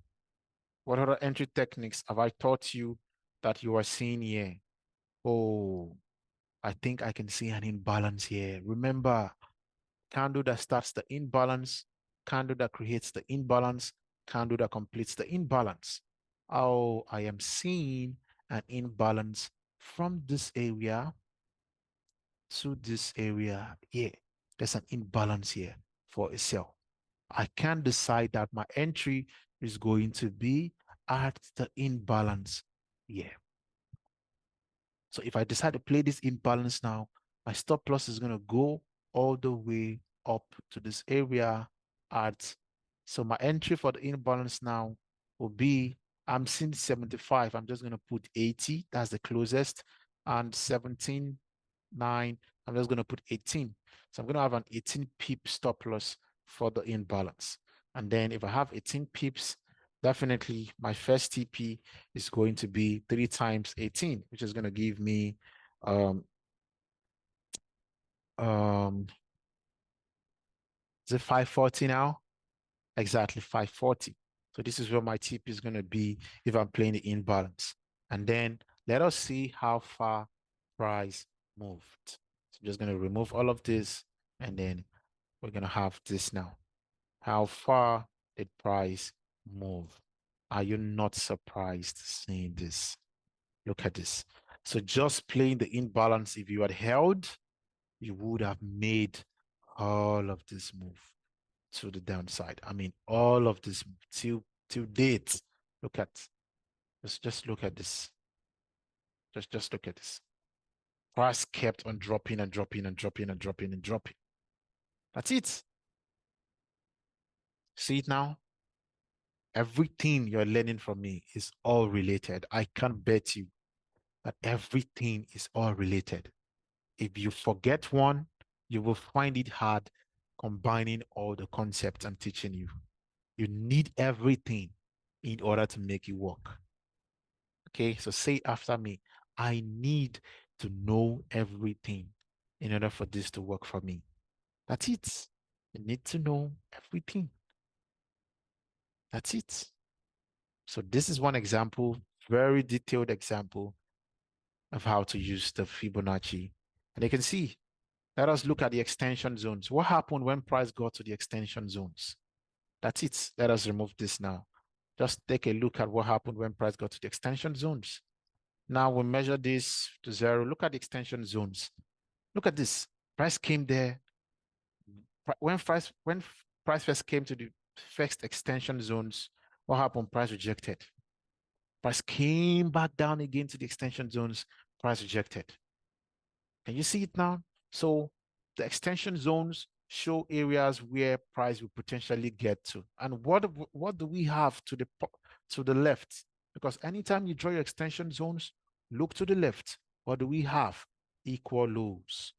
What other entry techniques have I taught you that you are seeing here? Oh, I think I can see an imbalance here. Remember, candle that starts the imbalance, candle that creates the imbalance, candle that completes the imbalance. Oh, I am seeing an imbalance from this area to this area here. There's an imbalance here for a sell. I can decide that my entry is going to be at the imbalance here. So if I decide to play this imbalance now, my stop loss is going to go all the way up to this area at, so my entry for the imbalance now will be, I'm seeing 75. I'm just going to put 80. That's the closest. And 17, 9, I'm just going to put 18. So I'm going to have an 18 pip stop loss for the imbalance. And then if I have 18 pips, definitely my first TP is going to be 3 times 18, which is going to give me um is it 540 now? Exactly 540. So this is where my TP is going to be if I'm playing the imbalance. And then let us see how far price moved. So I'm just going to remove all of this, and then we're going to have this now. How far did price move? Are you not surprised seeing this? Look at this. So just playing the imbalance, if you had held, you would have made all of this move to the downside. I mean, all of this till date. Look at, just look at this. Just look at this. Price kept on dropping and dropping and dropping and dropping and dropping. That's it. See it now? Everything you're learning from me is all related. I can't bet you that everything is all related. If you forget one, you will find it hard combining all the concepts I'm teaching you. You need everything in order to make it work. Okay, so say after me, I need to know everything in order for this to work for me. That's it. You need to know everything. That's it. So this is one example, very detailed example of how to use the Fibonacci. And you can see, let us look at the extension zones. What happened when price got to the extension zones? That's it. Let us remove this now. Just take a look at what happened when price got to the extension zones. Now we measure this to 0. Look at the extension zones. Look at this. Price came there. When price first came to the first extension zones, what happened? Price rejected. Price came back down again to the extension zones. Price rejected. Can you see it now? So the extension zones show areas where price will potentially get to. And what do we have to the left? Because anytime you draw your extension zones, look to the left. What do we have? Equal lows.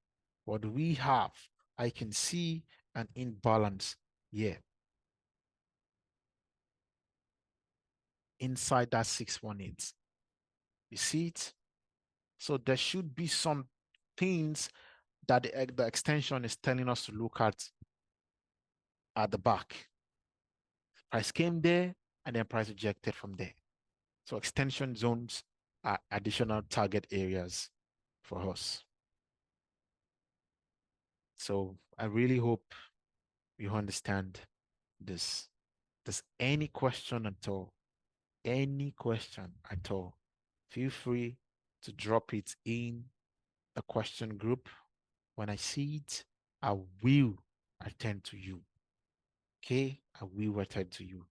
What do we have? I can see an imbalance here inside that 618. You see it? So there should be some things that the extension is telling us to look at the back. Price came there and then price rejected from there. So extension zones are additional target areas for us. So I really hope you understand this. There's any question at all, any question at all, feel free to drop it in the question group. When I see it, I will attend to you. Okay? I will attend to you.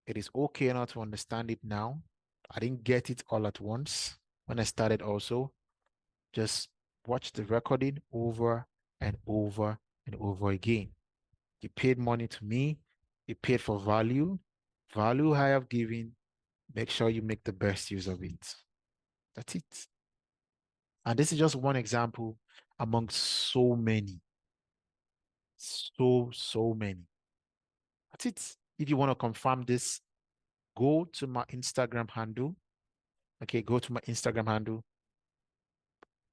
It is okay not to understand it now. I didn't get it all at once when I started also. Just watch the recording over and over and over again. You paid money to me. You paid for value. Value I have given. Make sure you make the best use of it. That's it. And this is just one example among so many. So many. That's it. If you want to confirm this, go to my Instagram handle. Okay, go to my Instagram handle.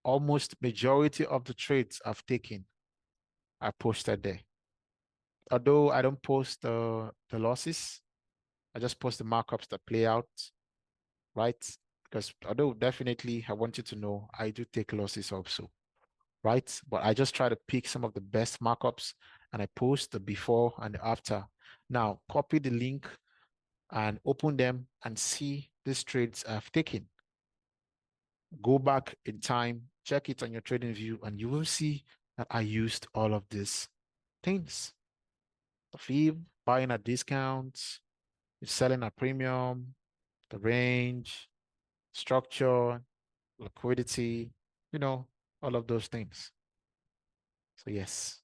Almost majority of the trades I've taken are posted there. Although I don't post the losses, I just post the markups that play out, right? Because although definitely I want you to know I do take losses also, right? But I just try to pick some of the best markups and I post the before and the after. Now, copy the link and open them and see these trades I've taken. Go back in time, check it on your trading view, and you will see that I used all of these things. The fee, buying at discounts, selling at premium, the range, structure, liquidity, you know, all of those things. So yes.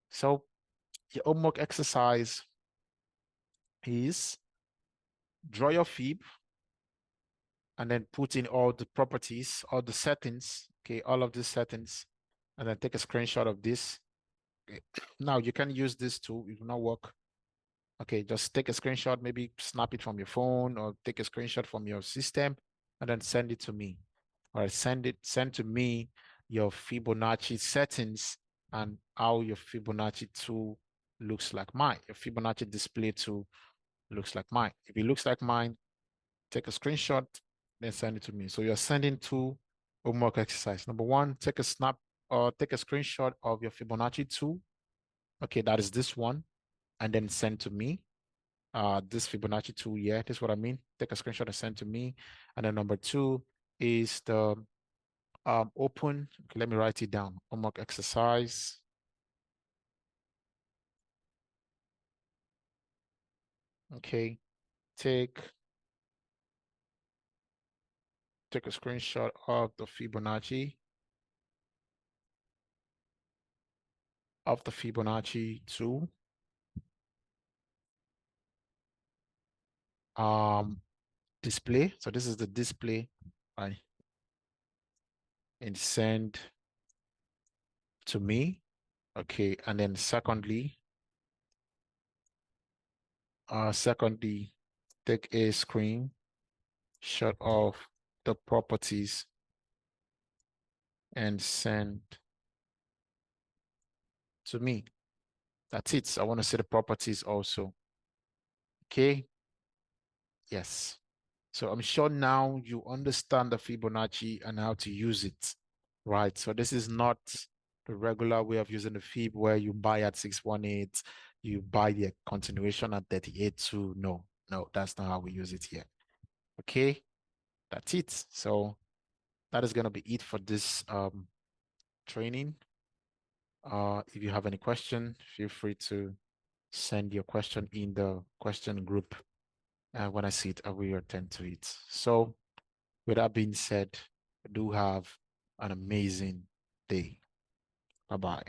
So your homework exercise is draw your fib and then put in all the properties, all the settings, okay, all of these settings, and then take a screenshot of this. Okay. Now you can use this tool, it will not work. Okay, just take a screenshot, maybe snap it from your phone or take a screenshot from your system and then send it to me. Or send to me your Fibonacci settings and how your Fibonacci tool looks like mine. Your Fibonacci display tool looks like mine. If it looks like mine, take a screenshot, then send it to me. So you're sending two homework exercise. Number one, take a snap or take a screenshot of your Fibonacci tool. Okay, that is this one, and then send to me. This Fibonacci tool, yeah, this is what I mean. Take a screenshot and send to me. And then number two is the open. Okay, let me write it down. Homework exercise. Okay, take a screenshot of the Fibonacci tool. Display. So this is the display, right? And send to me. Okay, and then secondly, take a screenshot of the properties and send to me. That's it. I want to see the properties also. Okay. Yes. So I'm sure now you understand the Fibonacci and how to use it, right? So this is not the regular way of using the Fib where you buy at 618, you buy the continuation at 38.2. No, no, that's not how we use it here. Okay, that's it. So that is going to be it for this training. If you have any question, feel free to send your question in the question group. And when I see it, I will attend to it. So with that being said, do have an amazing day. Bye-bye.